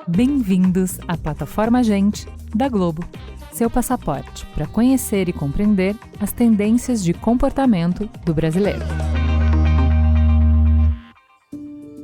Bem-vindos à plataforma Gente, da Globo, seu passaporte para conhecer e compreender as tendências de comportamento do brasileiro.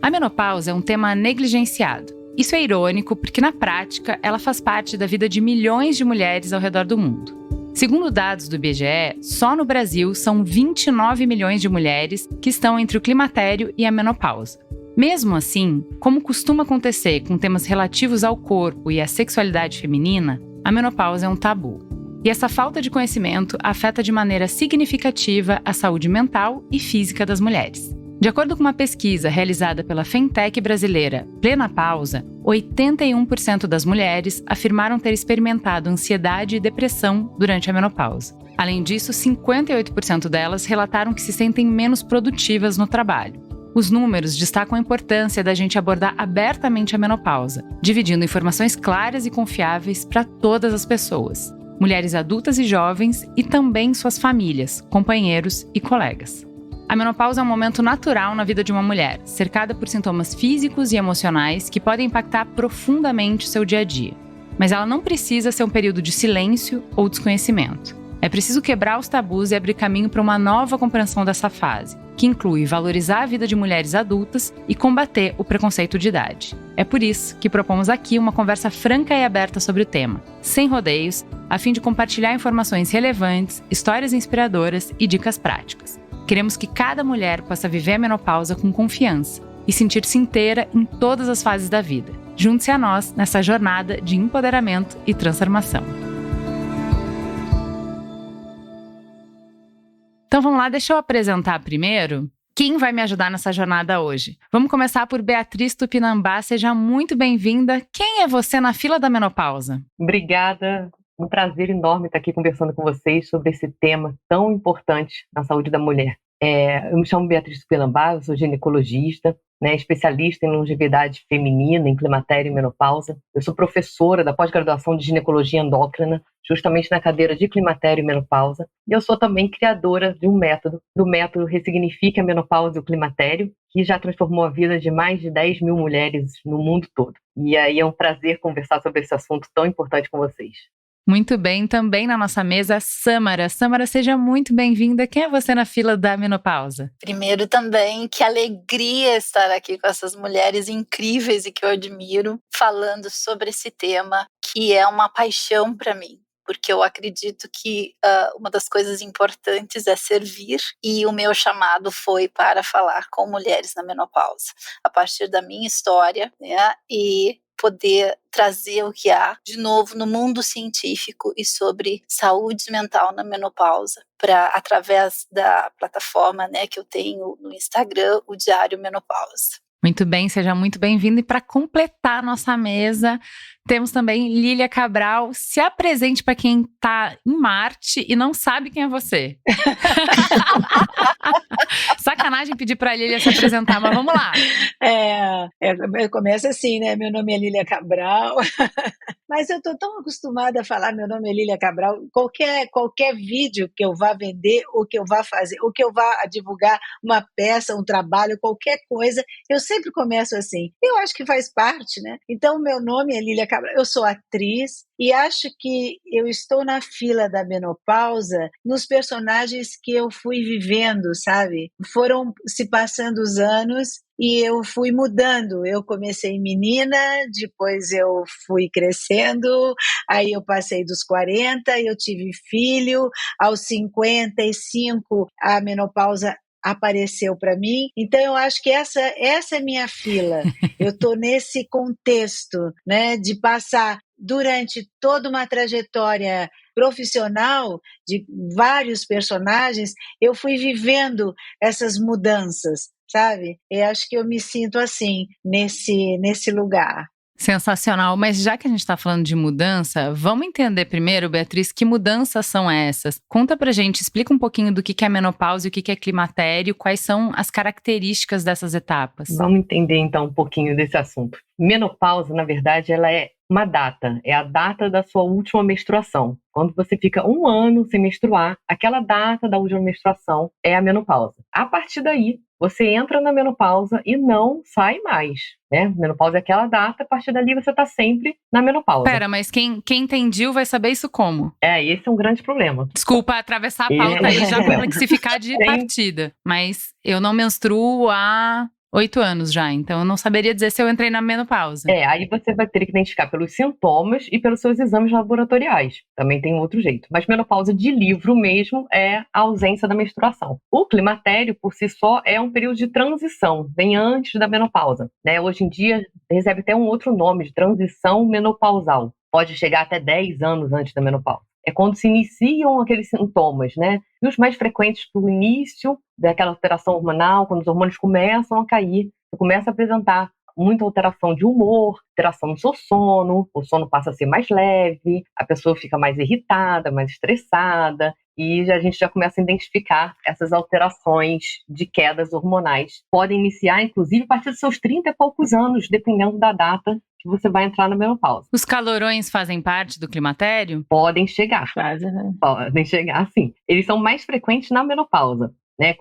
A menopausa é um tema negligenciado. Isso é irônico porque, na prática, ela faz parte da vida de milhões de mulheres ao redor do mundo. Segundo dados do IBGE, só no Brasil são 29 milhões de mulheres que estão entre o climatério e a menopausa. Mesmo assim, como costuma acontecer com temas relativos ao corpo e à sexualidade feminina, a menopausa é um tabu. E essa falta de conhecimento afeta de maneira significativa a saúde mental e física das mulheres. De acordo com uma pesquisa realizada pela fintech brasileira Plenapausa, 81% das mulheres afirmaram ter experimentado ansiedade e depressão durante a menopausa. Além disso, 58% delas relataram que se sentem menos produtivas no trabalho. Os números destacam a importância da gente abordar abertamente a menopausa, dividindo informações claras e confiáveis para todas as pessoas, mulheres adultas e jovens e também suas famílias, companheiros e colegas. A menopausa é um momento natural na vida de uma mulher, cercada por sintomas físicos e emocionais que podem impactar profundamente o seu dia a dia. Mas ela não precisa ser um período de silêncio ou desconhecimento. É preciso quebrar os tabus e abrir caminho para uma nova compreensão dessa fase, que inclui valorizar a vida de mulheres adultas e combater o preconceito de idade. É por isso que propomos aqui uma conversa franca e aberta sobre o tema, sem rodeios, a fim de compartilhar informações relevantes, histórias inspiradoras e dicas práticas. Queremos que cada mulher possa viver a menopausa com confiança e sentir-se inteira em todas as fases da vida. Junte-se a nós nessa jornada de empoderamento e transformação. Então vamos lá, deixa eu apresentar primeiro quem vai me ajudar nessa jornada hoje. Vamos começar por Beatriz Tupinambá, seja muito bem-vinda. Quem é você na fila da menopausa? Obrigada, um prazer enorme estar aqui conversando com vocês sobre esse tema tão importante na saúde da mulher. Eu me chamo Beatriz Tupinambá, eu sou ginecologista, especialista em longevidade feminina, em climatério e menopausa. Eu sou professora da pós-graduação de ginecologia endócrina, justamente na cadeira de climatério e menopausa. E eu sou também criadora de um método, do método Ressignifique a Menopausa e o Climatério, que já transformou a vida de mais de 10 mil mulheres no mundo todo. E aí é um prazer conversar sobre esse assunto tão importante com vocês. Muito bem, também na nossa mesa, Sâmara. Sâmara, seja muito bem-vinda. Quem é você na fila da menopausa? Primeiro também, que alegria estar aqui com essas mulheres incríveis e que eu admiro, falando sobre esse tema que é uma paixão para mim. Porque eu acredito que uma das coisas importantes é servir, e o meu chamado foi para falar com mulheres na menopausa, a partir da minha história, e poder trazer o que há de novo no mundo científico e sobre saúde mental na menopausa, através da plataforma que eu tenho no Instagram, o Diário Menopausa. Muito bem, seja muito bem-vindo. E para completar a nossa mesa, temos também Lília Cabral. Se apresente para quem está em Marte e não sabe quem é você. Sacanagem pedir para a Lília se apresentar, mas vamos lá. Começa assim, né? Meu nome é Lília Cabral. Mas eu estou tão acostumada a falar meu nome é Lília Cabral. Qualquer vídeo que eu vá vender, ou que eu vá fazer, ou que eu vá divulgar uma peça, um trabalho, qualquer coisa, eu sempre começo assim. Eu acho que faz parte, né? Então, meu nome é Lília Cabral. Eu sou atriz e acho que eu estou na fila da menopausa nos personagens que eu fui vivendo, sabe? Foram se passando os anos e eu fui mudando. Eu comecei menina, depois eu fui crescendo, aí eu passei dos 40, eu tive filho, aos 55 a menopausa apareceu para mim. Então eu acho que essa é minha fila. Eu estou nesse contexto, né, de passar durante toda uma trajetória profissional de vários personagens, eu fui vivendo essas mudanças, sabe? Eu acho que eu me sinto assim, nesse lugar. Sensacional, mas já que a gente está falando de mudança, vamos entender primeiro, Beatriz, que mudanças são essas? Conta pra gente, explica um pouquinho do que é menopausa e o que é climatério, quais são as características dessas etapas. Vamos entender então um pouquinho desse assunto. Menopausa, na verdade, ela é uma data, é a data da sua última menstruação. Quando você fica 1 ano sem menstruar, aquela data da última menstruação é a menopausa. A partir daí, você entra na menopausa e não sai mais, né? Menopausa é aquela data, a partir dali você está sempre na menopausa. Pera, mas quem entendiu vai saber isso como? Esse é um grande problema. Desculpa atravessar a pauta e já complexificar de partida, mas eu não menstruo há 8 anos já, então eu não saberia dizer se eu entrei na menopausa. Aí você vai ter que identificar pelos sintomas e pelos seus exames laboratoriais. Também tem outro jeito. Mas menopausa de livro mesmo é a ausência da menstruação. O climatério, por si só, é um período de transição, vem antes da menopausa, né? Hoje em dia, recebe até um outro nome, de transição menopausal. Pode chegar até 10 anos antes da menopausa. É quando se iniciam aqueles sintomas, né? E os mais frequentes para o início daquela alteração hormonal, quando os hormônios começam a cair, você começa a apresentar muita alteração de humor, alteração no seu sono, o sono passa a ser mais leve, a pessoa fica mais irritada, mais estressada, e a gente já começa a identificar essas alterações de quedas hormonais. Podem iniciar, inclusive, a partir dos seus 30 e poucos anos, dependendo da data que você vai entrar na menopausa. Os calorões fazem parte do climatério? Podem chegar. Quase, né? Podem chegar, sim. Eles são mais frequentes na menopausa, né?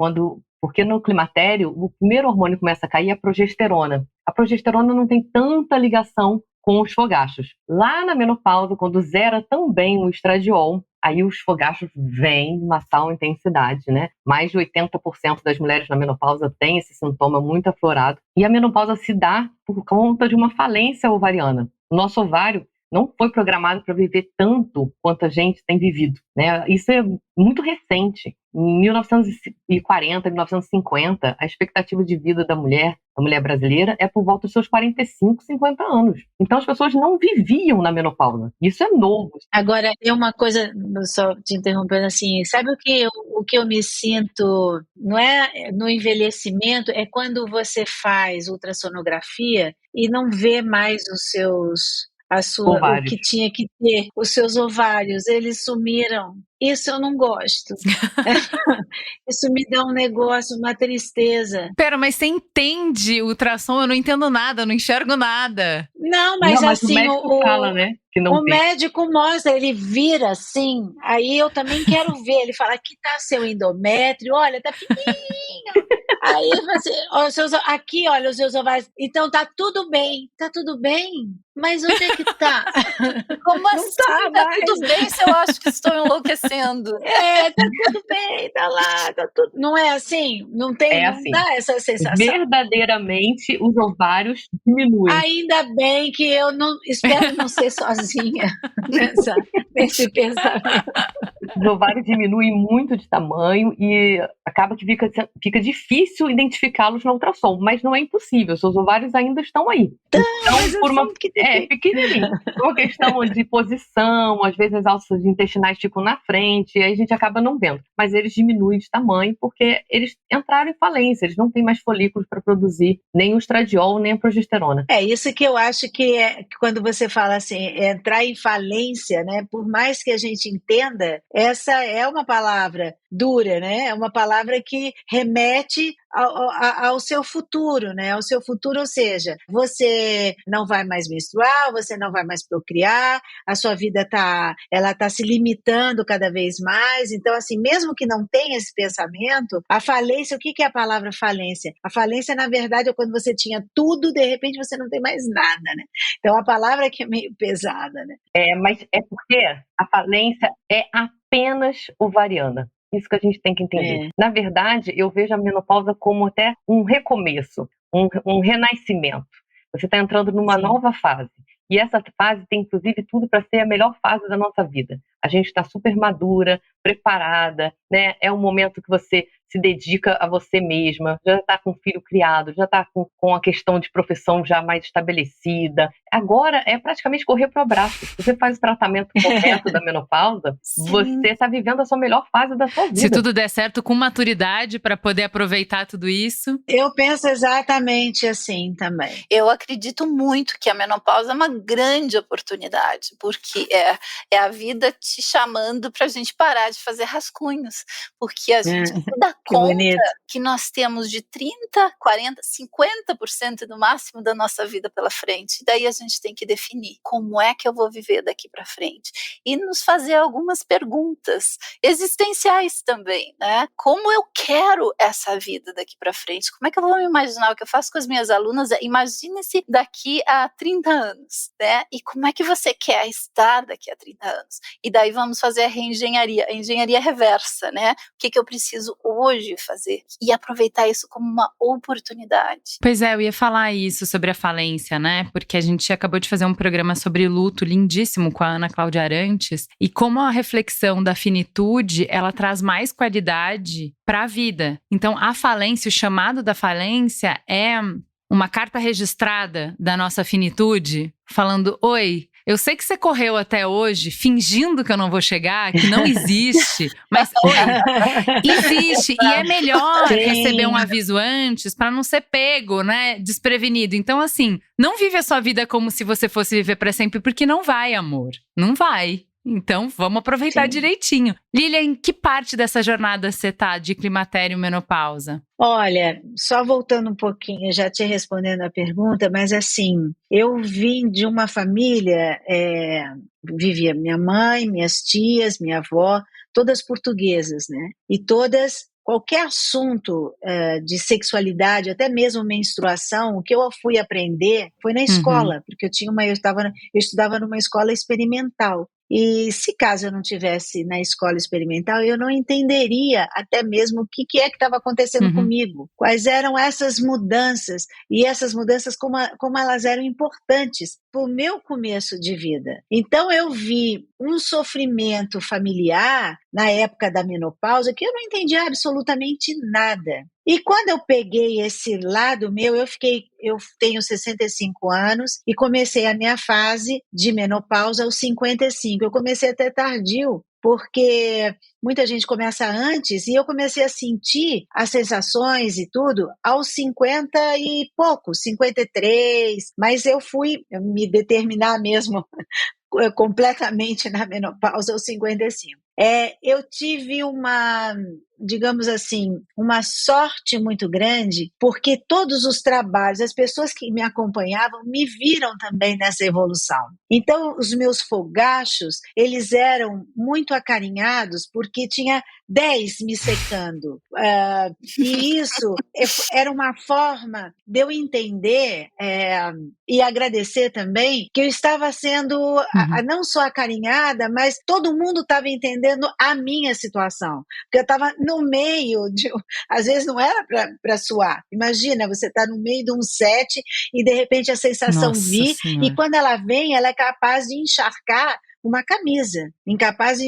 Porque no climatério, o primeiro hormônio que começa a cair é a progesterona. A progesterona não tem tanta ligação com os fogachos. Lá na menopausa, quando zera também o estradiol, aí os fogachos vêm em massal intensidade, né? Mais de 80% das mulheres na menopausa têm esse sintoma muito aflorado. E a menopausa se dá por conta de uma falência ovariana. O nosso ovário não foi programado para viver tanto quanto a gente tem vivido, né? Isso é muito recente. Em 1940, 1950, a expectativa de vida da mulher brasileira é por volta dos seus 45, 50 anos. Então as pessoas não viviam na menopausa. Isso é novo. Agora, tem uma coisa, só te interrompendo assim, sabe o que eu me sinto, não é no envelhecimento, é quando você faz ultrassonografia e não vê mais o que tinha que ter, os seus ovários, eles sumiram. Isso eu não gosto. Isso me dá um negócio, uma tristeza. Pera, mas você entende ultrassom? Eu não entendo nada, eu não enxergo nada. Não, mas assim, o médico fala, né? Que não o médico mostra, ele vira assim, aí eu também quero ver, ele fala, aqui tá seu endométrio, olha, tá fininho. Aí você, aqui, olha, os seus ovários. Então tá tudo bem, mas onde é que tá? Como não assim? Tá tudo bem se eu acho que estou enlouquecendo? Tá tudo bem, tá lá, tá tudo. Não é assim? Não tem, assim. Não dá essa sensação. Verdadeiramente, os ovários diminuem. Ainda bem que eu não espero não ser sozinha nesse pensamento. Os ovários diminuem muito de tamanho e acaba que fica difícil identificá-los no ultrassom, mas não é impossível, seus ovários ainda estão aí. Então, pequenininho. Por uma questão de posição, às vezes as alças intestinais ficam na frente, e aí a gente acaba não vendo. Mas eles diminuem de tamanho porque eles entraram em falência, eles não têm mais folículos para produzir nem o estradiol, nem a progesterona. É isso que eu acho que quando você fala assim, entrar em falência, né? Por mais que a gente entenda, essa é uma palavra dura, né? É uma palavra que remete ao seu futuro, né? Ao seu futuro, ou seja, você não vai mais menstruar, você não vai mais procriar, a sua vida ela tá se limitando cada vez mais. Então, assim, mesmo que não tenha esse pensamento, a falência, o que é a palavra falência? A falência, na verdade, é quando você tinha tudo, de repente você não tem mais nada, né? Então, a palavra que é meio pesada, né? Mas é porque a falência é apenas ovariana. Isso que a gente tem que entender. Na verdade, eu vejo a menopausa como até um recomeço, um renascimento. Você está entrando numa nova fase. E essa fase tem, inclusive, tudo para ser a melhor fase da nossa vida. A gente está super madura, preparada, né? É um momento que você se dedica a você mesma, já está com o filho criado, já está com a questão de profissão já mais estabelecida. Agora é praticamente correr para o abraço. Se você faz o tratamento correto da menopausa, você está vivendo a sua melhor fase da sua vida. Se tudo der certo com maturidade para poder aproveitar tudo isso. Eu penso exatamente assim também. Eu acredito muito que a menopausa é uma grande oportunidade, porque é a vida te chamando para a gente parar de fazer rascunhos, porque a gente se dá conta que nós temos de 30, 40, 50% no máximo da nossa vida pela frente. E daí a gente tem que definir como é que eu vou viver daqui para frente. E nos fazer algumas perguntas existenciais também, né? Como eu quero essa vida daqui para frente? Como é que eu vou me imaginar? O que eu faço com as minhas alunas é: imagine-se daqui a 30 anos, né? E como é que você quer estar daqui a 30 anos? E daí vamos fazer a reengenharia, a engenharia reversa, né? O que eu preciso hoje fazer? E aproveitar isso como uma oportunidade. Pois é, eu ia falar isso sobre a falência, né? Porque a gente acabou de fazer um programa sobre luto lindíssimo com a Ana Cláudia Arantes, e como a reflexão da finitude, ela traz mais qualidade para a vida. Então, a falência, o chamado da falência é uma carta registrada da nossa finitude, falando: oi, eu sei que você correu até hoje fingindo que eu não vou chegar, que não existe, mas oi, existe. E é melhor receber um aviso antes para não ser pego, né, desprevenido. Então, assim, não vive a sua vida como se você fosse viver para sempre, porque não vai, amor. Não vai. Então, vamos aproveitar direitinho. Lília, em que parte dessa jornada você tá de climatério e menopausa? Olha, só voltando um pouquinho, já te respondendo a pergunta, mas assim, eu vim de uma família, vivia minha mãe, minhas tias, minha avó, todas portuguesas, né? E todas, qualquer assunto de sexualidade, até mesmo menstruação, o que eu fui aprender foi na escola, porque eu estudava numa escola experimental. E se caso eu não tivesse na escola experimental, eu não entenderia até mesmo o que é que estava acontecendo comigo, quais eram essas mudanças, e essas mudanças como elas eram importantes para o meu começo de vida. Então eu vi um sofrimento familiar na época da menopausa que eu não entendia absolutamente nada. E quando eu peguei esse lado meu, eu tenho 65 anos e comecei a minha fase de menopausa aos 55. Eu comecei até tardio, porque muita gente começa antes, e eu comecei a sentir as sensações e tudo aos 50 e pouco, 53, mas eu fui me determinar mesmo completamente na menopausa aos 55. Eu tive digamos assim, uma sorte muito grande, porque todos os trabalhos, as pessoas que me acompanhavam me viram também nessa evolução. Então, os meus fogachos, eles eram muito acarinhados, porque tinha 10 me secando. E isso era uma forma de eu entender e agradecer também que eu estava sendo não só acarinhada, mas todo mundo estava entendendo a minha situação. Porque eu estava no meio às vezes não era para suar. Imagina, você está no meio de um set e de repente a sensação vir, e quando ela vem, ela é capaz de encharcar uma camisa, capaz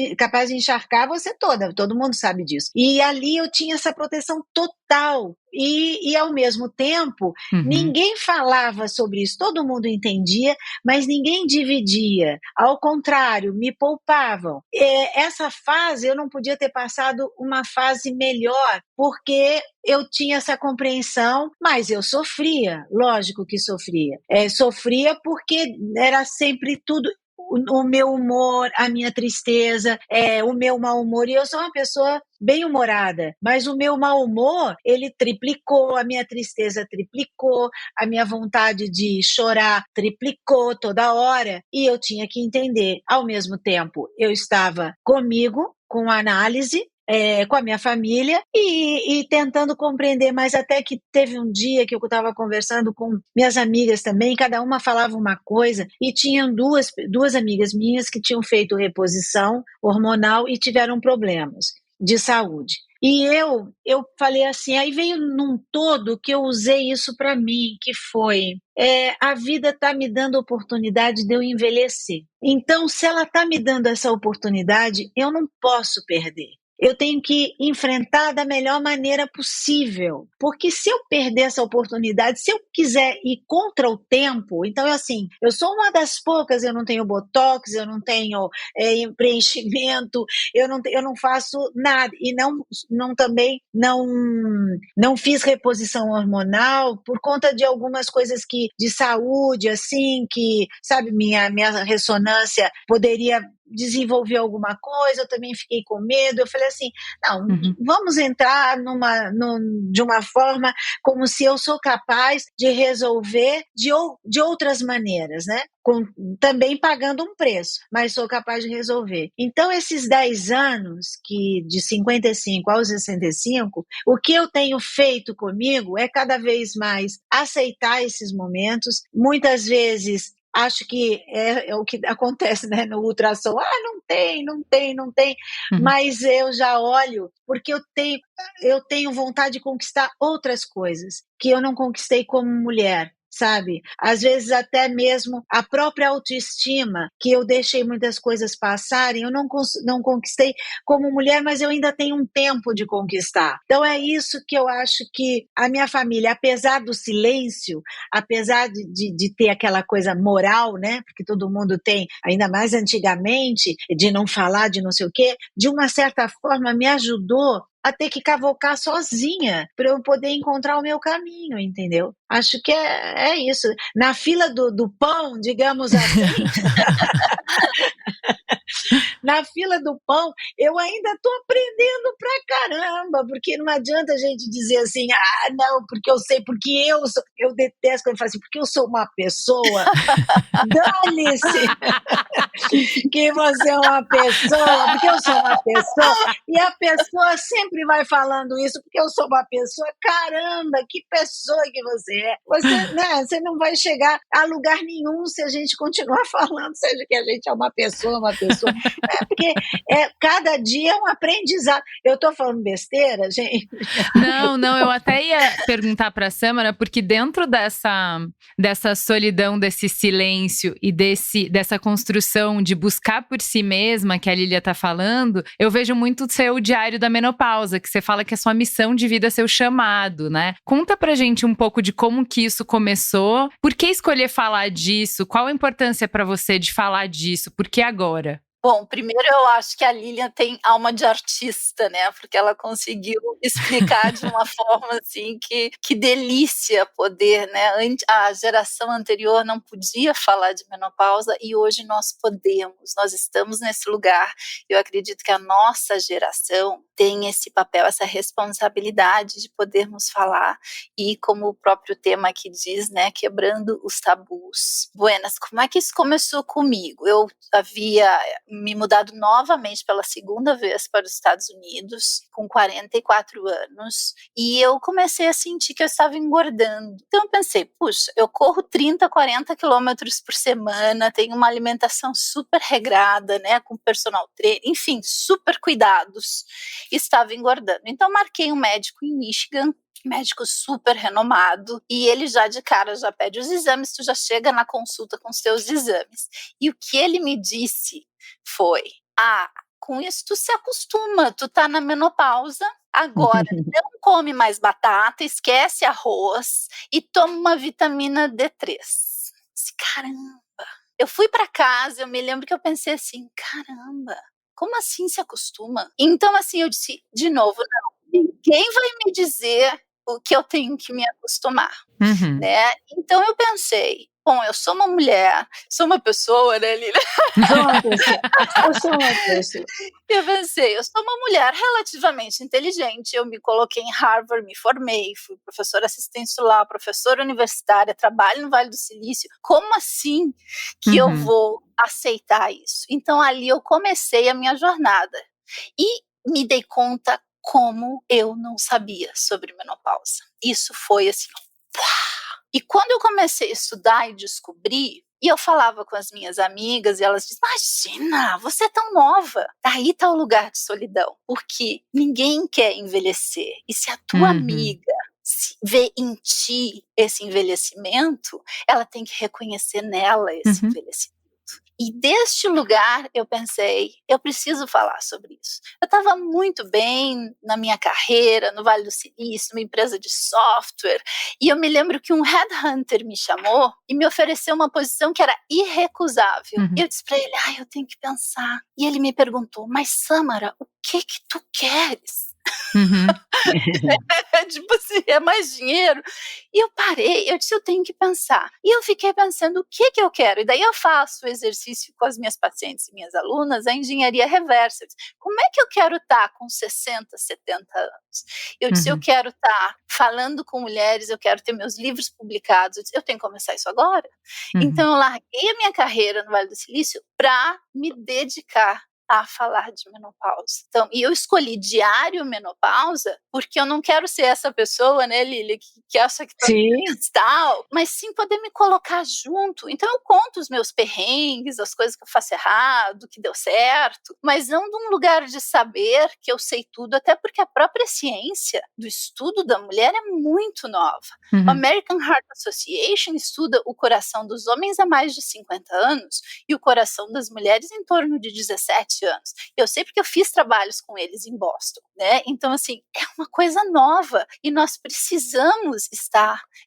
de encharcar você toda, todo mundo sabe disso. E ali eu tinha essa proteção total. E ao mesmo tempo, ninguém falava sobre isso, todo mundo entendia, mas ninguém dividia. Ao contrário, me poupavam. Essa fase, eu não podia ter passado uma fase melhor, porque eu tinha essa compreensão, mas eu sofria, lógico que sofria. Sofria porque era sempre tudo... O meu humor, a minha tristeza, o meu mau humor, e eu sou uma pessoa bem-humorada, mas o meu mau humor, ele triplicou, a minha tristeza triplicou, a minha vontade de chorar triplicou toda hora, e eu tinha que entender, ao mesmo tempo, eu estava comigo, com análise, com a minha família e tentando compreender, mas até que teve um dia que eu estava conversando com minhas amigas também, cada uma falava uma coisa, e tinham duas amigas minhas que tinham feito reposição hormonal e tiveram problemas de saúde. E eu falei assim, aí veio num todo que eu usei isso para mim, que foi, a vida está me dando oportunidade de eu envelhecer. Então, se ela está me dando essa oportunidade, eu não posso perder. Eu tenho que enfrentar da melhor maneira possível, porque se eu perder essa oportunidade, se eu quiser ir contra o tempo, então assim, eu sou uma das poucas, eu não tenho botox, eu não tenho preenchimento, eu não faço nada, e também não fiz reposição hormonal por conta de algumas coisas de saúde, assim, que, sabe, minha ressonância poderia desenvolver alguma coisa, eu também fiquei com medo. Eu falei assim, não, vamos entrar de uma forma como se eu sou capaz de resolver de outras maneiras, né? Também pagando um preço, mas sou capaz de resolver. Então, esses 10 anos, que de 55 aos 65, o que eu tenho feito comigo é cada vez mais aceitar esses momentos. Muitas vezes acho que é o que acontece, né, no ultrassom. Não tem. Mas eu já olho, porque eu tenho vontade de conquistar outras coisas que eu não conquistei como mulher, sabe? Às vezes até mesmo a própria autoestima, que eu deixei muitas coisas passarem, eu não conquistei como mulher, mas eu ainda tenho um tempo de conquistar. Então é isso que eu acho que a minha família, apesar do silêncio, apesar de ter aquela coisa moral, né? Porque todo mundo tem, ainda mais antigamente, de não falar, de não sei o quê, de uma certa forma me ajudou a ter que cavocar sozinha para eu poder encontrar o meu caminho, entendeu? Acho que é isso. Na fila do pão, digamos assim, na fila do pão, eu ainda estou aprendendo pra caramba, porque não adianta a gente dizer assim, não, porque eu sei, eu detesto quando eu falo assim, porque eu sou uma pessoa, dane-se que você é uma pessoa, porque eu sou uma pessoa, e a pessoa sempre vai falando isso, porque eu sou uma pessoa, caramba, que pessoa que você é. Você não vai chegar a lugar nenhum se a gente continuar falando, seja que a gente é uma pessoa. Porque cada dia é um aprendizado. Eu estou falando besteira, gente? Não, eu até ia perguntar para a Sâmara, porque dentro dessa solidão, desse silêncio e dessa construção de buscar por si mesma que a Lília está falando, eu vejo muito o seu diário da menopausa, que você fala que a sua missão de vida é seu chamado, né? Conta pra gente um pouco de como que isso começou, por que escolher falar disso, qual a importância para você de falar disso, por que agora? Bom, primeiro eu acho que a Lilian tem alma de artista, né? Porque ela conseguiu explicar de uma forma assim que delícia poder, né? A geração anterior não podia falar de menopausa e hoje nós podemos, nós estamos nesse lugar. Eu acredito que a nossa geração tem esse papel, essa responsabilidade de podermos falar e, como o próprio tema aqui diz, né? Quebrando os tabus. Buenas, como é que isso começou comigo? Eu havia me mudado novamente pela segunda vez para os Estados Unidos, com 44 anos, e eu comecei a sentir que eu estava engordando. Então eu pensei, puxa, eu corro 30, 40 quilômetros por semana, tenho uma alimentação super regrada, né, com personal trainer, enfim, super cuidados, estava engordando. Então marquei um médico em Michigan, médico super renomado, e ele já de cara já pede os exames, tu já chega na consulta com os teus exames. E o que ele me disse foi, com isso tu se acostuma, tu tá na menopausa, agora não come mais batata, esquece arroz e toma uma vitamina D3. Caramba! Eu fui para casa, eu me lembro que eu pensei assim, caramba, como assim se acostuma? Então assim, eu disse, de novo, não, ninguém vai me dizer o que eu tenho que me acostumar, né? Então eu pensei, bom, eu sou uma mulher, sou uma pessoa, né, Lília? Eu sou uma pessoa. Eu pensei, eu sou uma mulher relativamente inteligente, eu me coloquei em Harvard, me formei, fui professora assistente lá, professora universitária, trabalho no Vale do Silício, como assim que eu vou aceitar isso? Então ali eu comecei a minha jornada e me dei conta como eu não sabia sobre menopausa. Isso foi assim, e quando eu comecei a estudar e descobrir, e eu falava com as minhas amigas, e elas diziam, imagina, você é tão nova. Aí está o lugar de solidão, porque ninguém quer envelhecer. E se a tua amiga vê em ti esse envelhecimento, ela tem que reconhecer nela esse envelhecimento. E deste lugar eu pensei, eu preciso falar sobre isso. Eu estava muito bem na minha carreira, no Vale do Silício, numa empresa de software, e eu me lembro que um headhunter me chamou e me ofereceu uma posição que era irrecusável. E eu disse para ele, eu tenho que pensar. E ele me perguntou, mas Sâmara, o que tu queres? Tipo assim, é mais dinheiro. E eu parei, eu disse, eu tenho que pensar. E eu fiquei pensando, o que eu quero? E daí eu faço o exercício com as minhas pacientes e minhas alunas, a engenharia reversa. Eu disse, como é que eu quero estar com 60, 70 anos? Eu disse, eu quero estar falando com mulheres, eu quero ter meus livros publicados. Eu disse, eu tenho que começar isso agora. Então eu larguei a minha carreira no Vale do Silício para me dedicar a falar de menopausa. Então, e eu escolhi diário menopausa porque eu não quero ser essa pessoa, né, Lília, que acha que tá no pedestal, mas sim poder me colocar junto. Então eu conto os meus perrengues, as coisas que eu faço errado, que deu certo, mas não de um lugar de saber que eu sei tudo, até porque a própria ciência do estudo da mulher é muito nova. O American Heart Association estuda o coração dos homens há mais de 50 anos e o coração das mulheres em torno de 17 anos. Eu sei porque eu fiz trabalhos com eles em Boston, né? Então, assim, é uma coisa nova e nós precisamos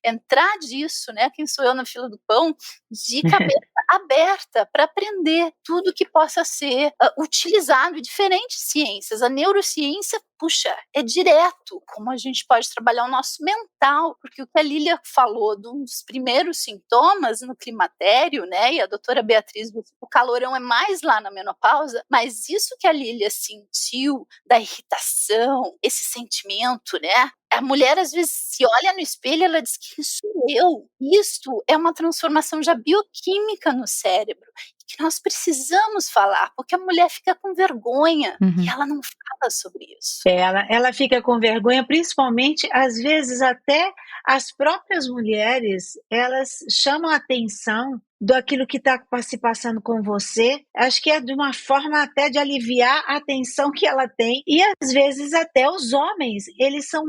entrar disso, né? Quem sou eu na fila do pão? De cabeça aberta para aprender tudo que possa ser utilizado em diferentes ciências. A neurociência, puxa, é direto como a gente pode trabalhar o nosso mental, porque o que a Lília falou de um dos primeiros sintomas no climatério, né, e a doutora Beatriz, o calorão é mais lá na menopausa, mas isso que a Lília sentiu da irritação, esse sentimento, né, a mulher às vezes se olha no espelho e ela diz que isso sou eu. Isto é uma transformação já bioquímica no cérebro que nós precisamos falar, porque a mulher fica com vergonha e ela não fala sobre isso. Ela fica com vergonha, principalmente, às vezes até as próprias mulheres, elas chamam a atenção daquilo que está se passando com você, acho que é de uma forma até de aliviar a tensão que ela tem, e às vezes até os homens, eles são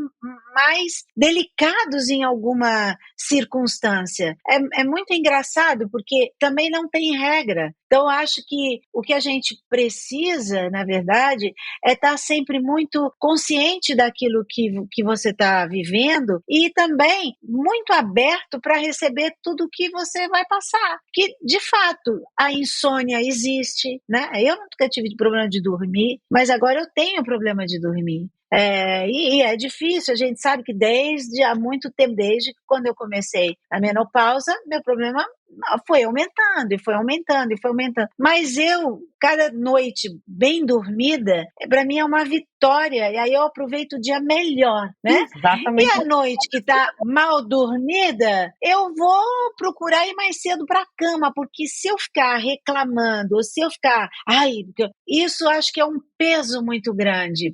mais delicados em alguma circunstância. É muito engraçado, porque também não tem regra. Então, acho que o que a gente precisa, na verdade, é estar sempre muito consciente daquilo que você está vivendo e também muito aberto para receber tudo que você vai passar. Que, de fato, a insônia existe, né? Eu nunca tive problema de dormir, mas agora eu tenho problema de dormir. E é difícil, a gente sabe que desde há muito tempo, desde quando eu comecei a menopausa, meu problema foi aumentando, e foi aumentando, e foi aumentando. Mas cada noite bem dormida, para mim é uma vitória, e aí eu aproveito o dia melhor, né? Exatamente. E a noite que está mal dormida, eu vou procurar ir mais cedo para a cama, porque se eu ficar reclamando, ou se eu ficar, isso acho que é um peso muito grande,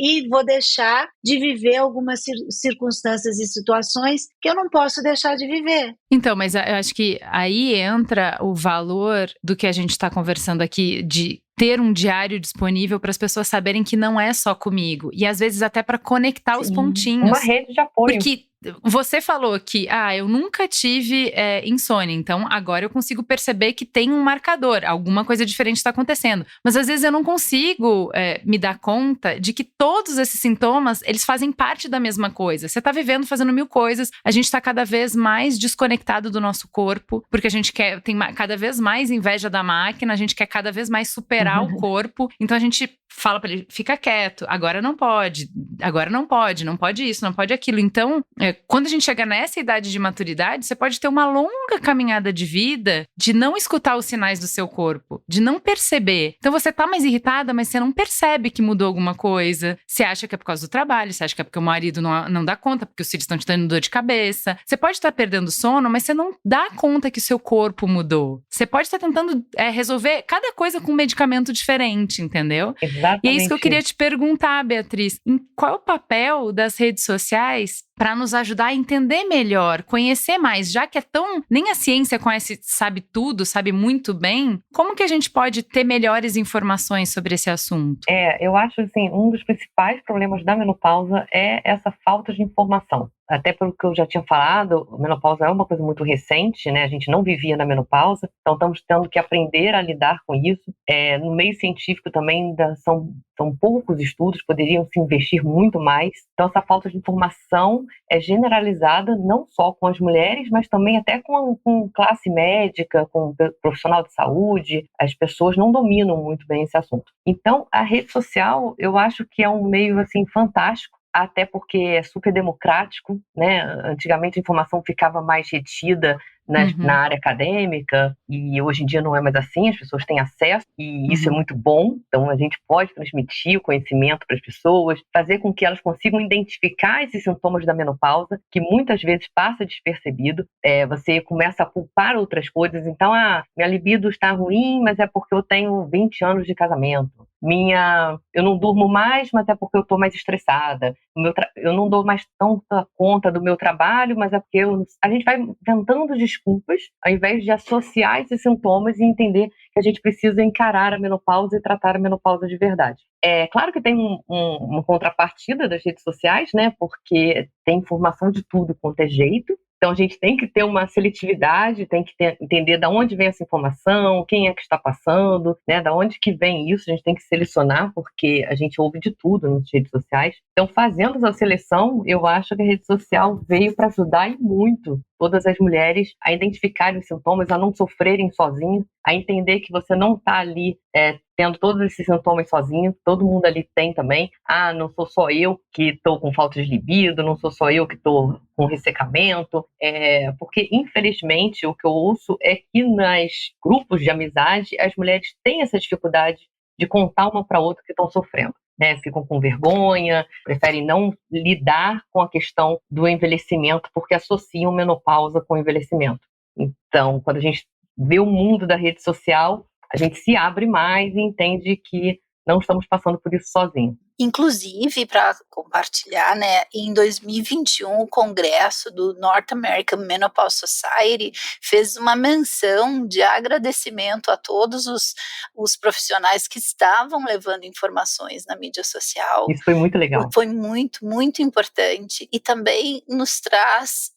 e vou deixar de viver algumas circunstâncias e situações que eu não posso deixar de viver. Então, mas eu acho que aí entra o valor do que a gente está conversando aqui, de ter um diário disponível para as pessoas saberem que não é só comigo. E às vezes até para conectar os pontinhos. Uma rede de apoio. Porque você falou que, eu nunca tive insônia, então agora eu consigo perceber que tem um marcador, alguma coisa diferente está acontecendo. Mas às vezes eu não consigo me dar conta de que todos esses sintomas, eles fazem parte da mesma coisa. Você está vivendo, fazendo 1000 coisas, a gente está cada vez mais desconectado do nosso corpo, porque a gente tem cada vez mais inveja da máquina, a gente quer cada vez mais superar o corpo, então a gente fala para ele, fica quieto, agora não pode isso, não pode aquilo. Então, quando a gente chega nessa idade de maturidade, você pode ter uma longa caminhada de vida de não escutar os sinais do seu corpo, de não perceber. Então você tá mais irritada, mas você não percebe que mudou alguma coisa. Você acha que é por causa do trabalho, você acha que é porque o marido não dá conta, porque os filhos estão te dando dor de cabeça. Você pode estar perdendo sono, mas você não dá conta que o seu corpo mudou. Você pode estar tentando resolver cada coisa com um medicamento diferente, entendeu? Exatamente. E é isso que eu queria te perguntar, Beatriz. Qual é o papel das redes sociais para nos ajudar a entender melhor, conhecer mais, já que nem a ciência conhece, sabe tudo, sabe muito bem, como que a gente pode ter melhores informações sobre esse assunto? Eu acho assim, um dos principais problemas da menopausa é essa falta de informação. Até pelo que eu já tinha falado, a menopausa é uma coisa muito recente, né? A gente não vivia na menopausa, então estamos tendo que aprender a lidar com isso. No meio científico também ainda são poucos estudos, poderiam se investir muito mais. Então essa falta de informação é generalizada, não só com as mulheres, mas também até com classe médica, com profissional de saúde. As pessoas não dominam muito bem esse assunto. Então a rede social, eu acho que é um meio assim fantástico até porque é super democrático, né? Antigamente a informação ficava mais retida na área acadêmica, e hoje em dia não é mais assim, as pessoas têm acesso, e isso é muito bom. Então a gente pode transmitir o conhecimento para as pessoas, fazer com que elas consigam identificar esses sintomas da menopausa, que muitas vezes passa despercebido. Você começa a culpar outras coisas, então, minha libido está ruim, mas é porque eu tenho 20 anos de casamento. Eu não durmo mais, mas é porque eu estou mais estressada. Eu não dou mais tanta conta do meu trabalho, mas é porque a gente vai inventando desculpas, ao invés de associar esses sintomas e entender que a gente precisa encarar a menopausa e tratar a menopausa de verdade. É claro que tem uma contrapartida das redes sociais, né? Porque tem informação de tudo quanto é jeito. Então, a gente tem que ter uma seletividade, tem que entender de onde vem essa informação, quem é que está passando, né? Da onde que vem isso, a gente tem que selecionar, porque a gente ouve de tudo nas redes sociais. Então, fazendo essa seleção, eu acho que a rede social veio para ajudar e muito todas as mulheres a identificarem os sintomas, a não sofrerem sozinhas, a entender que você não está ali tendo todos esses sintomas sozinho, todo mundo ali tem também. Não sou só eu que estou com falta de libido, não sou só eu que estou com ressecamento, porque infelizmente o que eu ouço é que nos grupos de amizade as mulheres têm essa dificuldade de contar uma para outra que estão sofrendo. Ficam com vergonha, preferem não lidar com a questão do envelhecimento, porque associam menopausa com envelhecimento. Então, quando a gente vê o mundo da rede social, a gente se abre mais e entende que não estamos passando por isso sozinhos. Inclusive, para compartilhar, né, em 2021, o Congresso do North American Menopause Society fez uma menção de agradecimento a todos os profissionais que estavam levando informações na mídia social. Isso foi muito legal. Foi muito, muito importante. E também nos traz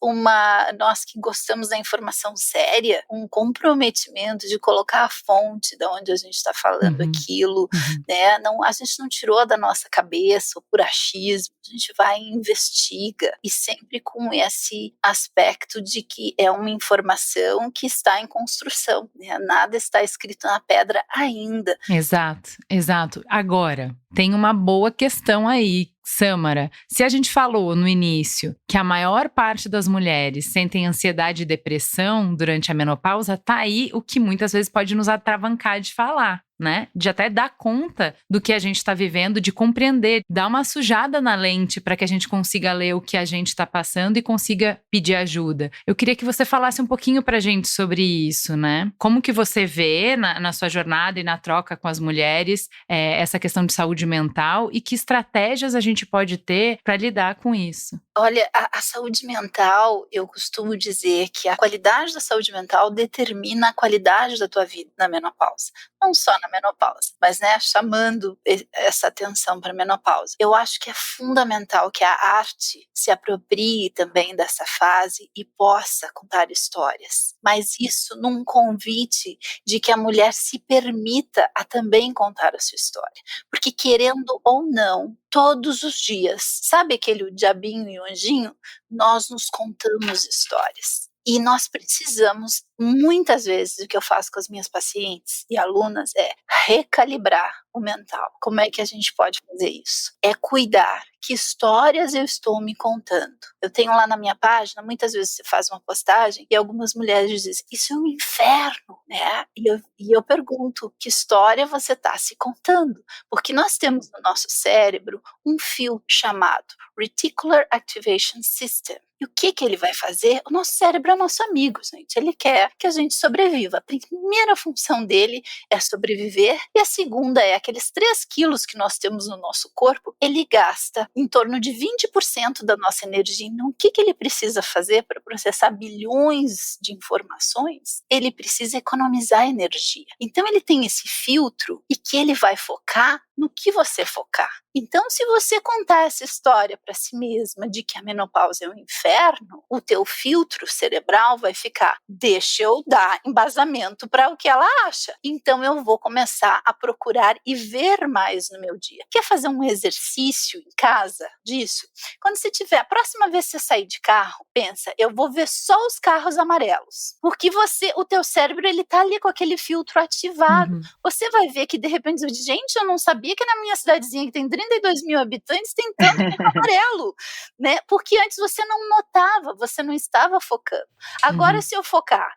nós que gostamos da informação séria, um comprometimento de colocar a fonte de onde a gente está falando aquilo, né? A gente não tirou da nossa cabeça ou por achismo, a gente vai e investiga, e sempre com esse aspecto de que é uma informação que está em construção, né? Nada está escrito na pedra ainda. Exato. Agora, tem uma boa questão aí, Sâmara. Se a gente falou no início que a maior parte das mulheres sentem ansiedade e depressão durante a menopausa, tá aí o que muitas vezes pode nos atravancar de falar, né? De até dar conta do que a gente está vivendo, de compreender, dar uma sujada na lente para que a gente consiga ler o que a gente está passando e consiga pedir ajuda. Eu queria que você falasse um pouquinho pra gente sobre isso, né? Como que você vê na sua jornada e na troca com as mulheres essa questão de saúde mental e que estratégias a gente pode ter para lidar com isso? Olha, a saúde mental, eu costumo dizer que a qualidade da saúde mental determina a qualidade da tua vida na menopausa. Não só na menopausa, mas, né, chamando essa atenção para a menopausa. Eu acho que é fundamental que a arte se aproprie também dessa fase e possa contar histórias. Mas isso num convite de que a mulher se permita a também contar a sua história. Porque, querendo ou não, todos os dias, sabe aquele diabinho e o anjinho? Nós nos contamos histórias. E nós precisamos, muitas vezes, o que eu faço com as minhas pacientes e alunas é recalibrar o mental. Como é que a gente pode fazer isso? É cuidar. Que histórias eu estou me contando? Eu tenho lá na minha página, muitas vezes você faz uma postagem e algumas mulheres dizem, isso é um inferno, né? E eu pergunto, que história você está se contando? Porque nós temos no nosso cérebro um fio chamado Reticular Activation System. E o que ele vai fazer? O nosso cérebro é nosso amigo, gente. Ele quer que a gente sobreviva. A primeira função dele é sobreviver, e a segunda é aqueles 3 quilos que nós temos no nosso corpo, ele gasta em torno de 20% da nossa energia. Então, o que ele precisa fazer para processar bilhões de informações? Ele precisa economizar energia. Então, ele tem esse filtro e que ele vai focar no que você focar. Então, se você contar essa história para si mesma de que a menopausa é um inferno, o teu filtro cerebral vai ficar, deixa eu dar embasamento para o que ela acha. Então, eu vou começar a procurar e ver mais no meu dia. Quer fazer um exercício em casa disso? Quando você tiver, a próxima vez que você sair de carro, pensa, eu vou ver só os carros amarelos. Porque o teu cérebro, ele tá ali com aquele filtro ativado. Você vai ver que, de repente, gente, eu não sabia que na minha cidadezinha que tem 30 32 mil habitantes tem tanto ponto amarelo, né? Porque antes você não notava, você não estava focando. Agora, se eu focar,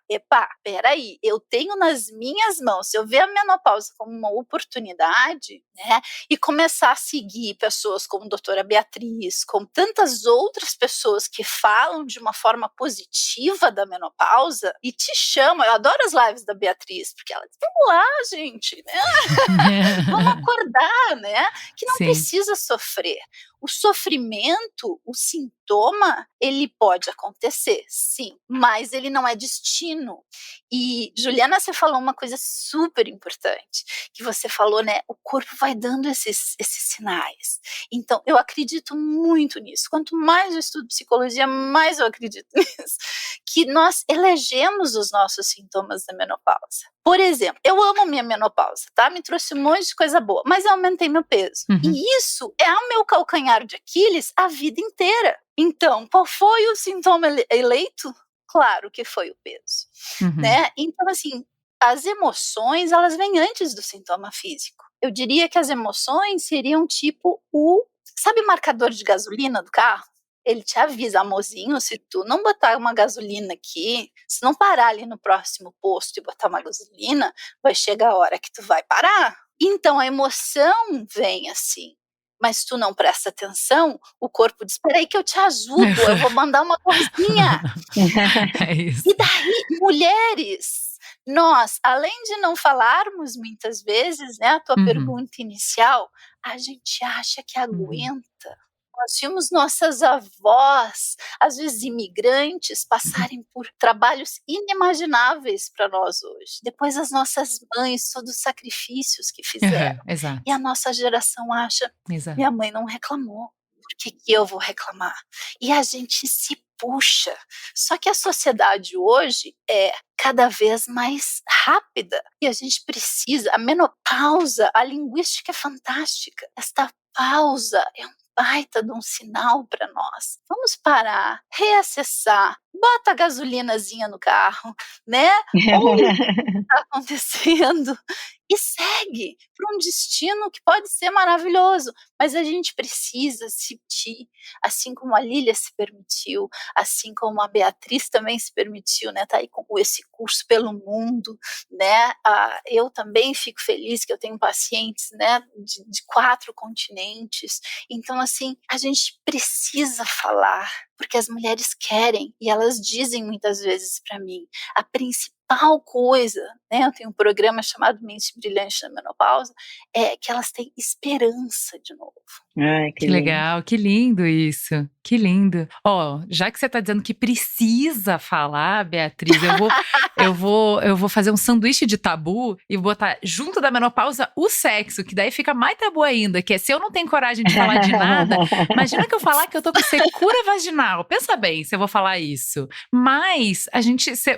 peraí, eu tenho nas minhas mãos, se eu ver a menopausa como uma oportunidade, né? E começar a seguir pessoas como a doutora Beatriz, como tantas outras pessoas que falam de uma forma positiva da menopausa e te chamam. Eu adoro as lives da Beatriz, porque ela diz, vamos lá, gente, né? Vamos acordar, né? Que não precisa sofrer. O sofrimento, o sintoma, ele pode acontecer, sim, mas ele não é destino. E, Juliana, você falou uma coisa super importante, que você falou, né, o corpo vai dando esses sinais. Então, eu acredito muito nisso. Quanto mais eu estudo psicologia, mais eu acredito nisso. Que nós elegemos os nossos sintomas da menopausa. Por exemplo, eu amo minha menopausa, tá? Me trouxe um monte de coisa boa, mas eu aumentei meu peso. E isso é o meu calcanhar de Aquiles a vida inteira. Então, qual foi o sintoma eleito? Claro que foi o peso, né? Então, assim, as emoções, elas vêm antes do sintoma físico. Eu diria que as emoções seriam tipo sabe o marcador de gasolina do carro? Ele te avisa, amorzinho, se tu não botar uma gasolina aqui, se não parar ali no próximo posto e botar uma gasolina, vai chegar a hora que tu vai parar. Então, a emoção vem assim. Mas tu não presta atenção, o corpo diz, peraí que eu te ajudo, eu vou mandar uma coisinha. É isso. E daí, mulheres, nós, além de não falarmos muitas vezes, né, a tua pergunta inicial, a gente acha que aguenta. Nós vimos nossas avós, às vezes imigrantes, passarem por trabalhos inimagináveis para nós hoje. Depois as nossas mães, todos os sacrifícios que fizeram. Exato. E a nossa geração acha, minha mãe não reclamou, por que eu vou reclamar? E a gente se puxa. Só que a sociedade hoje é cada vez mais rápida. E a gente precisa, a menopausa, a linguística é fantástica. Esta pausa é um baita de um sinal para nós. Vamos parar, reacessar, bota a gasolinazinha no carro, né? Ou o que está acontecendo e segue para um destino que pode ser maravilhoso, mas a gente precisa se permitir, assim como a Lília se permitiu, assim como a Beatriz também se permitiu, né? Tá aí com esse curso pelo mundo, né? Eu também fico feliz que eu tenho pacientes, né? De 4 continentes. Então, assim, a gente precisa falar, porque as mulheres querem e elas dizem muitas vezes para mim, a principal coisa, né? Eu tenho um programa chamado Mente Brilhante na Menopausa, é que elas têm esperança de novo. Ai, que legal, que lindo isso, que lindo. Ó, já que você tá dizendo que precisa falar, Beatriz, eu vou fazer um sanduíche de tabu e botar junto da menopausa o sexo, que daí fica mais tabu ainda, que é se eu não tenho coragem de falar de nada, imagina que eu falar que eu tô com secura vaginal, pensa bem se eu vou falar isso. Mas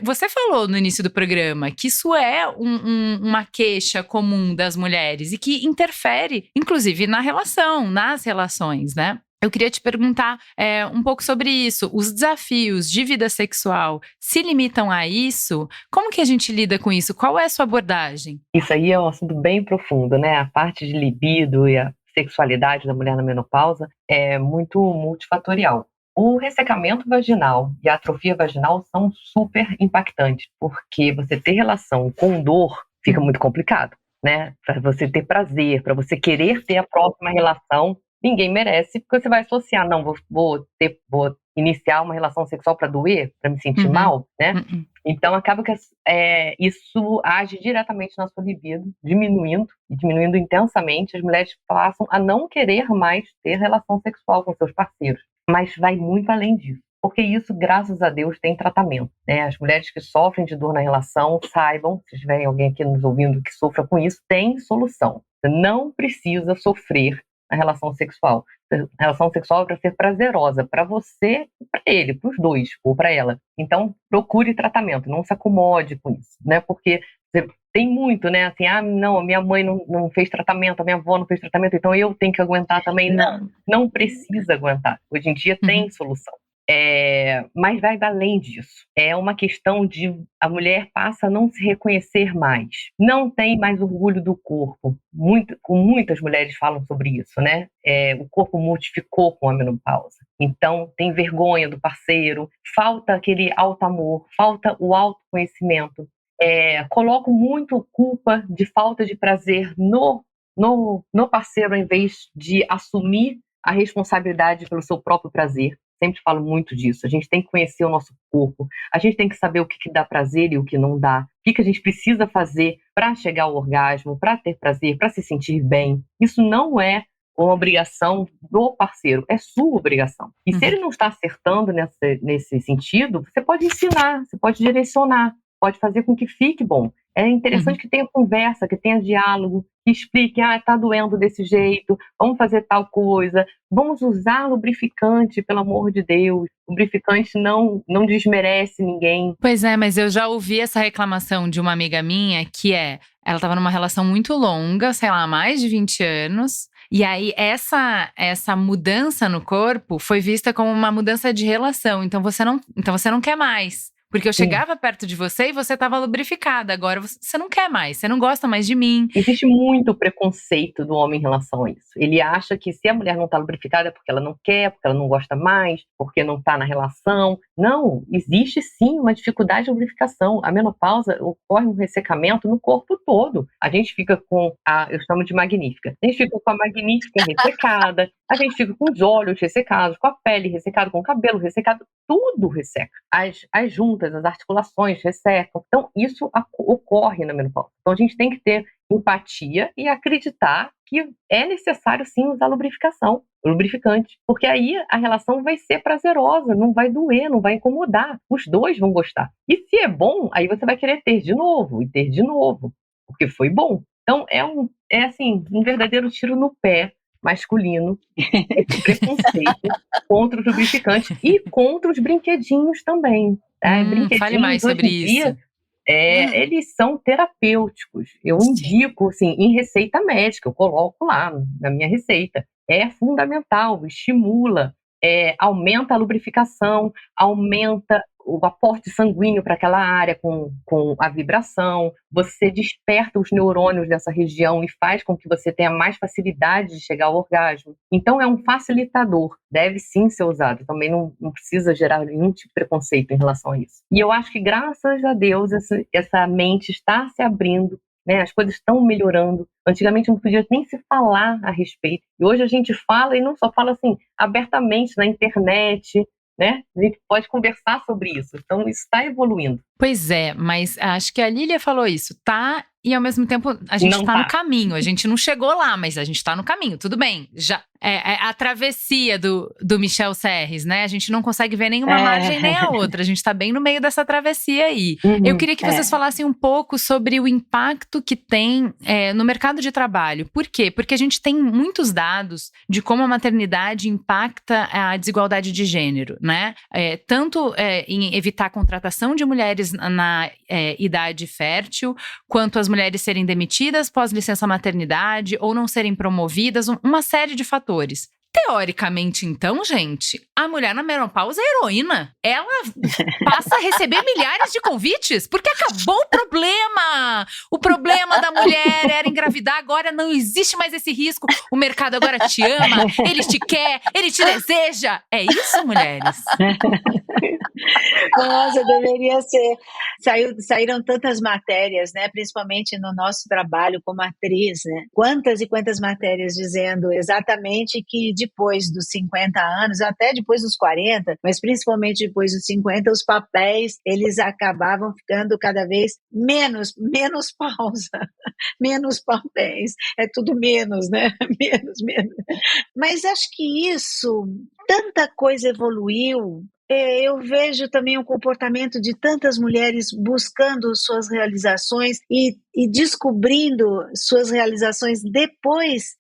você falou no início do programa que isso é uma queixa comum das mulheres e que interfere, inclusive, nas relações, né? Eu queria te perguntar um pouco sobre isso. Os desafios de vida sexual se limitam a isso? Como que a gente lida com isso? Qual é a sua abordagem? Isso aí é um assunto bem profundo, né? A parte de libido e a sexualidade da mulher na menopausa é muito multifatorial. O ressecamento vaginal e a atrofia vaginal são super impactantes, porque você ter relação com dor fica muito complicado, né? Para você ter prazer, para você querer ter a próxima relação, ninguém merece, porque você vai associar, não, vou iniciar uma relação sexual para doer, para me sentir mal, né? Então acaba que isso age diretamente na sua libido, diminuindo intensamente. As mulheres passam a não querer mais ter relação sexual com seus parceiros, mas vai muito além disso. Porque isso, graças a Deus, tem tratamento, né? As mulheres que sofrem de dor na relação, saibam, se tiverem alguém aqui nos ouvindo que sofra com isso, tem solução. Você não precisa sofrer na relação sexual. A relação sexual é para ser prazerosa, para você e para ele, para os dois, ou para ela. Então, procure tratamento, não se acomode com isso, né? Porque tem muito, né? Assim, não, minha mãe não fez tratamento, a minha avó não fez tratamento, então eu tenho que aguentar também. Não precisa aguentar. Hoje em dia tem solução. Mas vai além disso. É uma questão de a mulher passa a não se reconhecer mais, não tem mais orgulho do corpo. Muitas mulheres falam sobre isso, né? O corpo modificou com a menopausa. Então, tem vergonha do parceiro, falta aquele auto-amor, falta o autoconhecimento. Coloco muito culpa de falta de prazer no parceiro, ao invés de assumir a responsabilidade pelo seu próprio prazer. Sempre falo muito disso. A gente tem que conhecer o nosso corpo, a gente tem que saber o que dá prazer e o que não dá, o que a gente precisa fazer para chegar ao orgasmo, para ter prazer, para se sentir bem. Isso não é uma obrigação do parceiro, é sua obrigação. E se ele não está acertando nesse sentido, você pode ensinar, você pode direcionar, pode fazer com que fique bom. É interessante que tenha conversa, que tenha diálogo, que explique, tá doendo desse jeito, vamos fazer tal coisa, vamos usar lubrificante, pelo amor de Deus. Lubrificante não desmerece ninguém. Pois é, mas eu já ouvi essa reclamação de uma amiga minha, ela estava numa relação muito longa, sei lá, mais de 20 anos, e aí essa mudança no corpo foi vista como uma mudança de relação, então você não quer mais. Porque eu chegava perto de você e você estava lubrificada. Agora você não quer mais, você não gosta mais de mim. Existe muito preconceito do homem em relação a isso. Ele acha que se a mulher não está lubrificada é porque ela não quer, porque ela não gosta mais, porque não está na relação. Não, existe sim uma dificuldade de lubrificação. A menopausa ocorre um ressecamento no corpo todo. A gente fica com eu chamo de magnífica. A gente fica com a magnífica ressecada, a gente fica com os olhos ressecados, com a pele ressecada, com o cabelo ressecado, tudo resseca. As juntas, as articulações ressecam. Então, isso ocorre na menopausa. Então, a gente tem que ter empatia e acreditar que é necessário, sim, usar lubrificante. Porque aí a relação vai ser prazerosa, não vai doer, não vai incomodar. Os dois vão gostar. E se é bom, aí você vai querer ter de novo, e ter de novo, porque foi bom. Então, assim, um verdadeiro tiro no pé masculino, esse preconceito contra os lubrificantes e contra os brinquedinhos também. Fale mais sobre isso. Eles são terapêuticos. Eu indico, assim, em receita médica, eu coloco lá na minha receita. É fundamental, estimula, aumenta a lubrificação, aumenta o aporte sanguíneo para aquela área com a vibração, você desperta os neurônios dessa região e faz com que você tenha mais facilidade de chegar ao orgasmo. Então é um facilitador, deve sim ser usado, também não precisa gerar nenhum tipo de preconceito em relação a isso. E eu acho que graças a Deus essa mente está se abrindo, né? As coisas estão melhorando. Antigamente não podia nem se falar a respeito, e hoje a gente fala, e não só fala assim abertamente na internet, né? A gente pode conversar sobre isso. Então, isso está evoluindo. Pois é, mas acho que a Lília falou isso, tá? E ao mesmo tempo a gente está no caminho. A gente não chegou lá, mas a gente está no caminho. Tudo bem. Já a travessia do Michel Serres, né? A gente não consegue ver nenhuma margem nem a outra. A gente está bem no meio dessa travessia aí. Eu queria que vocês falassem um pouco sobre o impacto que tem no mercado de trabalho. Por quê? Porque a gente tem muitos dados de como a maternidade impacta a desigualdade de gênero, né? Tanto em evitar a contratação de mulheres na idade fértil, quanto as mulheres serem demitidas pós-licença maternidade ou não serem promovidas, uma série de fatores. Teoricamente, então, gente, a mulher na menopausa é heroína. Ela passa a receber milhares de convites, porque acabou o problema. O problema da mulher era engravidar, agora não existe mais esse risco. O mercado agora te ama, ele te quer, ele te deseja. É isso, mulheres? Nossa, deveria ser. Saíram tantas matérias, né? Principalmente no nosso trabalho como atriz, né? Quantas e quantas matérias dizendo exatamente que depois dos 50 anos, até depois dos 40, mas principalmente depois dos 50, os papéis, eles acabavam ficando cada vez menos pausa, menos papéis. É tudo menos, né? Menos. Mas acho que isso, tanta coisa evoluiu. Eu vejo também o comportamento de tantas mulheres buscando suas realizações e e descobrindo suas realizações depois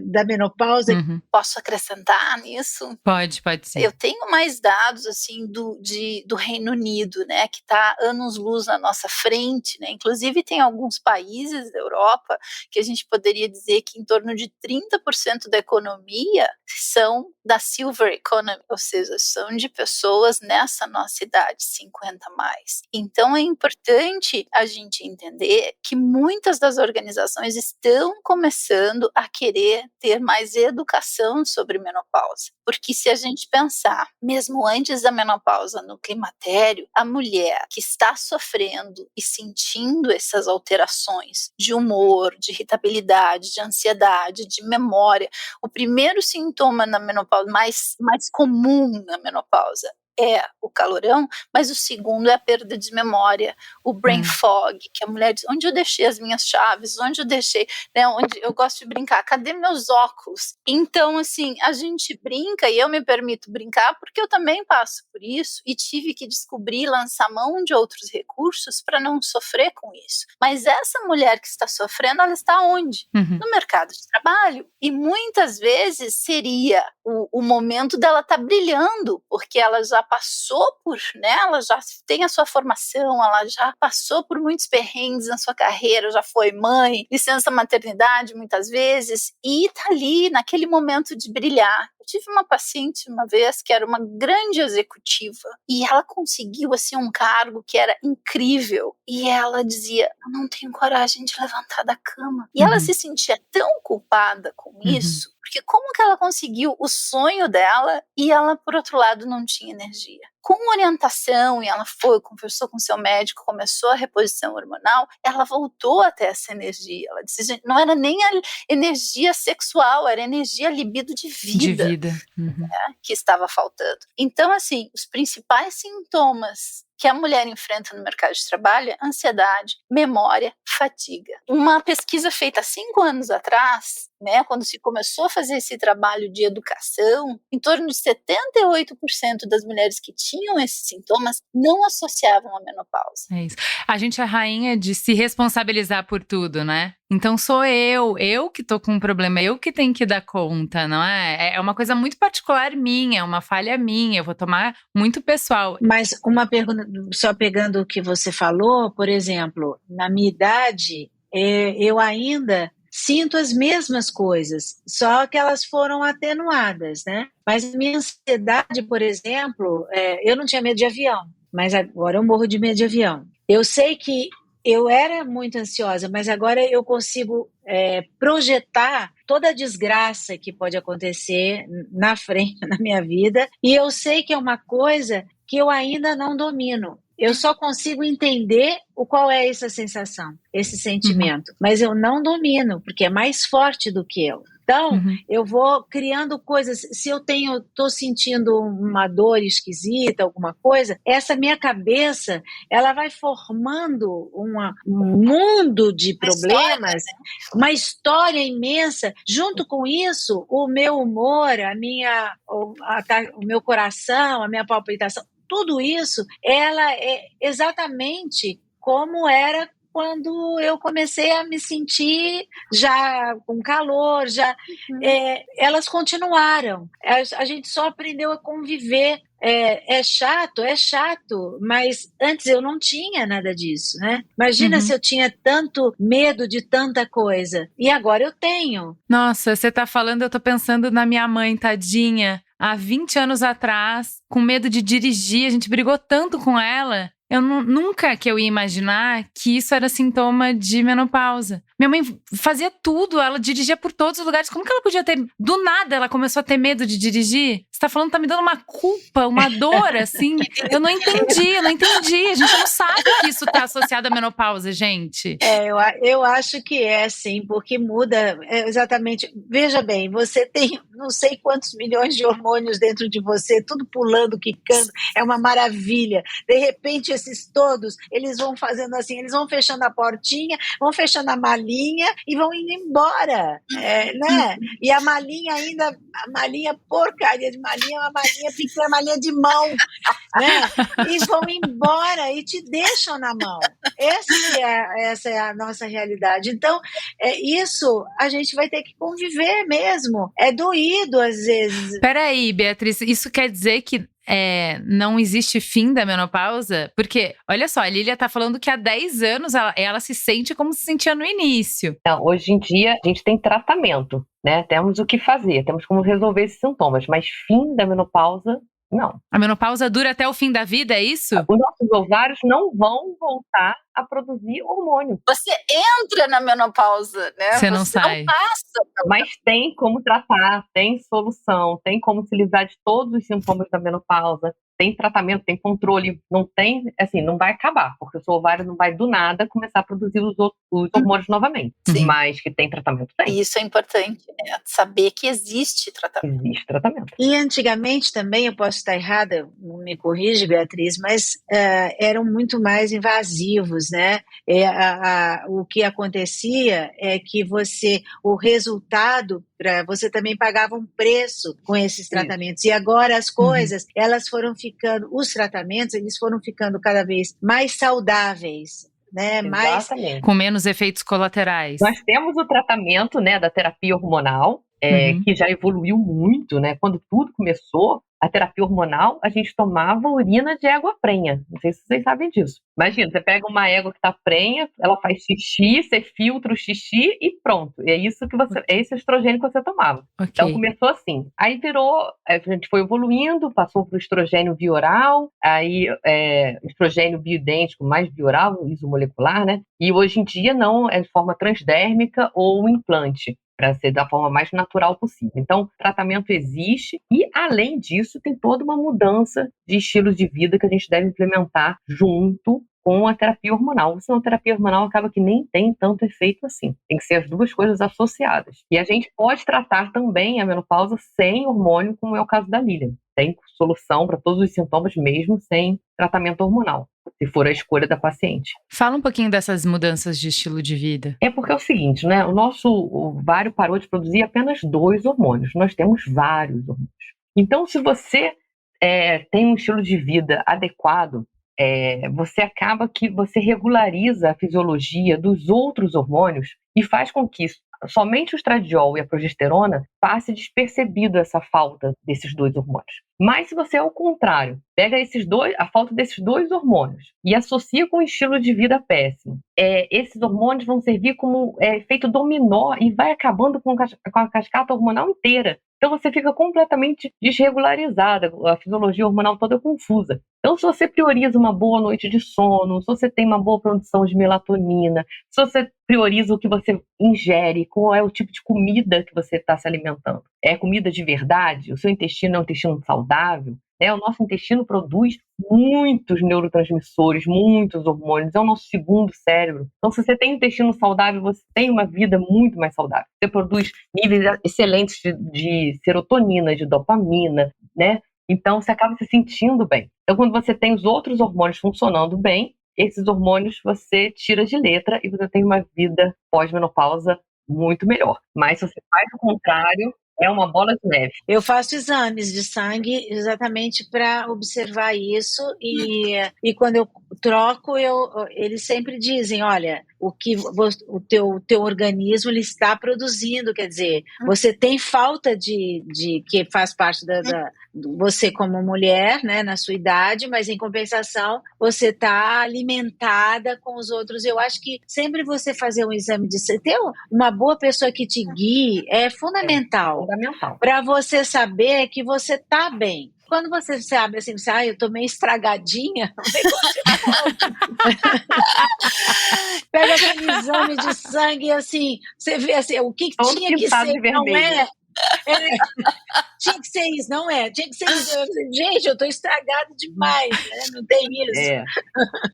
da menopausa. Posso acrescentar nisso? Pode sim. Eu tenho mais dados assim do Reino Unido, né, que está anos-luz na nossa frente, né? Inclusive tem alguns países da Europa que a gente poderia dizer que em torno de 30% da economia são da silver economy, ou seja, são de pessoas nessa nossa idade, 50 a mais. Então é importante a gente entender que muitas das organizações estão começando a querer ter mais educação sobre menopausa. Porque se a gente pensar, mesmo antes da menopausa no climatério, a mulher que está sofrendo e sentindo essas alterações de humor, de irritabilidade, de ansiedade, de memória, o primeiro sintoma na menopausa, mais comum na menopausa, é o calorão, mas o segundo é a perda de memória, o brain fog, que a mulher diz, onde eu deixei as minhas chaves, onde eu deixei, né, onde eu gosto de brincar, cadê meus óculos? Então, assim, a gente brinca, e eu me permito brincar, porque eu também passo por isso, e tive que descobrir, lançar mão de outros recursos para não sofrer com isso. Mas essa mulher que está sofrendo, ela está onde? No mercado de trabalho, e muitas vezes seria o momento dela estar brilhando, porque ela já passou por, né, ela já tem a sua formação, ela já passou por muitos perrengues na sua carreira, já foi mãe, licença maternidade muitas vezes, e tá ali naquele momento de brilhar. Eu tive uma paciente uma vez que era uma grande executiva e ela conseguiu assim um cargo que era incrível e ela dizia, eu não tenho coragem de levantar da cama. E ela se sentia tão culpada com isso, porque como que ela conseguiu o sonho dela e ela, por outro lado, não tinha energia? Com orientação, e ela conversou com seu médico, começou a reposição hormonal, ela voltou a ter essa energia. Ela disse, gente, não era nem a energia sexual, era energia libido de vida. Né, que estava faltando. Então, assim, os principais sintomas que a mulher enfrenta no mercado de trabalho é ansiedade, memória, fadiga. Uma pesquisa feita há 5 anos atrás, né, quando se começou a fazer esse trabalho de educação, em torno de 78% das mulheres que tinham esses sintomas não associavam a menopausa. É isso. A gente é rainha de se responsabilizar por tudo, né? Então sou eu que tô com um problema, eu que tenho que dar conta, não é? É uma coisa muito particular minha, é uma falha minha, eu vou tomar muito pessoal. Mas uma pergunta, só pegando o que você falou, por exemplo, na minha idade, eu ainda sinto as mesmas coisas, só que elas foram atenuadas, né? Mas a minha ansiedade, por exemplo, eu não tinha medo de avião, mas agora eu morro de medo de avião. Eu sei que eu era muito ansiosa, mas agora eu consigo projetar toda a desgraça que pode acontecer na frente, na minha vida, e eu sei que é uma coisa que eu ainda não domino. Eu só consigo entender qual é essa sensação, esse sentimento, mas eu não domino, porque é mais forte do que eu. Então, eu vou criando coisas. Se eu estou sentindo uma dor esquisita, alguma coisa, essa minha cabeça, ela vai formando um mundo de problemas, uma história imensa. Junto com isso, o meu humor, o meu coração, a minha palpitação, tudo isso, ela é exatamente como era quando eu comecei a me sentir já com calor, elas continuaram. A gente só aprendeu a conviver. É chato, mas antes eu não tinha nada disso, né? Imagina se eu tinha tanto medo de tanta coisa, e agora eu tenho. Nossa, você tá falando, eu tô pensando na minha mãe, tadinha. Há 20 anos atrás, com medo de dirigir, a gente brigou tanto com ela. Eu nunca que eu ia imaginar que isso era sintoma de menopausa. Minha mãe fazia tudo, ela dirigia por todos os lugares. Como que ela podia ter... Do nada ela começou a ter medo de dirigir? Você tá falando, tá me dando uma culpa, uma dor, assim. Eu não entendi. A gente não sabe que isso tá associado à menopausa, gente. Eu acho que é, sim, porque muda exatamente. Veja bem, você tem não sei quantos milhões de hormônios dentro de você, tudo pulando, quicando, é uma maravilha. De repente, esses todos, eles vão fazendo assim, eles vão fechando a portinha, vão fechando a malinha e vão indo embora, né? E a malinha ainda, a malinha porcaria de malinha, uma malinha pequena, malinha de mão, né? E vão embora e te deixam na mão. Essa é a nossa realidade. Então, isso a gente vai ter que conviver mesmo. É doído às vezes. Peraí, Beatriz, isso quer dizer que não existe fim da menopausa? Porque, olha só, a Lília tá falando que há 10 anos ela se sente como se sentia no início. Então, hoje em dia, a gente tem tratamento, né? Temos o que fazer, temos como resolver esses sintomas, mas fim da menopausa, não. A menopausa dura até o fim da vida, é isso? Os nossos ovários não vão voltar a produzir hormônio. Você entra na menopausa, né? Você não sai. Não passa. Mas tem como tratar, tem solução, tem como se livrar de todos os sintomas da menopausa, tem tratamento, tem controle, não tem, assim, não vai acabar, porque o seu ovário não vai do nada começar a produzir os hormônios novamente. Sim. Mas que tem tratamento, tem. E isso é importante, né? Saber que existe tratamento. Existe tratamento. E antigamente também, eu posso estar errada, me corrige, Beatriz, mas eram muito mais invasivos, né? O que acontecia é que o resultado, você também pagava um preço com esses tratamentos. E agora as coisas, elas foram ficando, os tratamentos, eles foram ficando cada vez mais saudáveis, né? Exatamente. Com menos efeitos colaterais. Nós temos o tratamento, né, da terapia hormonal, que já evoluiu muito, né? Quando tudo começou, a terapia hormonal, a gente tomava urina de égua prenha. Não sei se vocês sabem disso. Imagina, você pega uma égua que está prenha, ela faz xixi, você filtra o xixi e pronto. E é isso que é esse estrogênio que você tomava. Okay. Então começou assim. Aí a gente foi evoluindo, passou para o estrogênio bioral, aí estrogênio bioidêntico mais bioral, isomolecular, né? E hoje em dia não, é de forma transdérmica ou implante, para ser da forma mais natural possível. Então, o tratamento existe e, além disso, tem toda uma mudança de estilo de vida que a gente deve implementar junto com a terapia hormonal. Senão a terapia hormonal acaba que nem tem tanto efeito assim. Tem que ser as duas coisas associadas. E a gente pode tratar também a menopausa sem hormônio, como é o caso da Lília. Tem solução para todos os sintomas mesmo sem tratamento hormonal, se for a escolha da paciente. Fala um pouquinho dessas mudanças de estilo de vida. É porque é o seguinte, né? O nosso ovário parou de produzir apenas 2 hormônios. Nós temos vários hormônios. Então, se você tem um estilo de vida adequado, você acaba que você regulariza a fisiologia dos outros hormônios e faz com que somente o estradiol e a progesterona passe despercebido essa falta desses 2 hormônios. Mas se você, ao contrário, pega a falta desses 2 hormônios e associa com um estilo de vida péssimo, esses hormônios vão servir como efeito dominó e vai acabando com a cascata hormonal inteira. Então você fica completamente desregularizada, a fisiologia hormonal toda é confusa. Então se você prioriza uma boa noite de sono, se você tem uma boa produção de melatonina, se você prioriza o que você ingere, qual é o tipo de comida que você está se alimentando. É comida de verdade? O seu intestino é um intestino saudável? O nosso intestino produz muitos neurotransmissores, muitos hormônios, é o nosso segundo cérebro. Então, se você tem um intestino saudável, você tem uma vida muito mais saudável. Você produz níveis excelentes de serotonina, de dopamina, né? Então, você acaba se sentindo bem. Então, quando você tem os outros hormônios funcionando bem, esses hormônios você tira de letra e você tem uma vida pós-menopausa muito melhor. Mas se você faz o contrário, é uma bola de neve. Eu faço exames de sangue exatamente para observar isso e quando eu troco, eles sempre dizem, olha, o teu organismo ele está produzindo, quer dizer, você tem falta de que faz parte você como mulher, né, na sua idade, mas em compensação você está alimentada com os outros. Eu acho que sempre você fazer um exame de sangue, ter uma boa pessoa que te guie é fundamental. Para você saber que você está bem. Quando você sabe assim, eu tô meio estragadinha, pega aquele exame de sangue assim, você vê assim, o que tinha que ser, não é? Tinha que ser isso, não é? Tinha que ser isso. Gente, eu tô estragado demais, né? Não tem isso.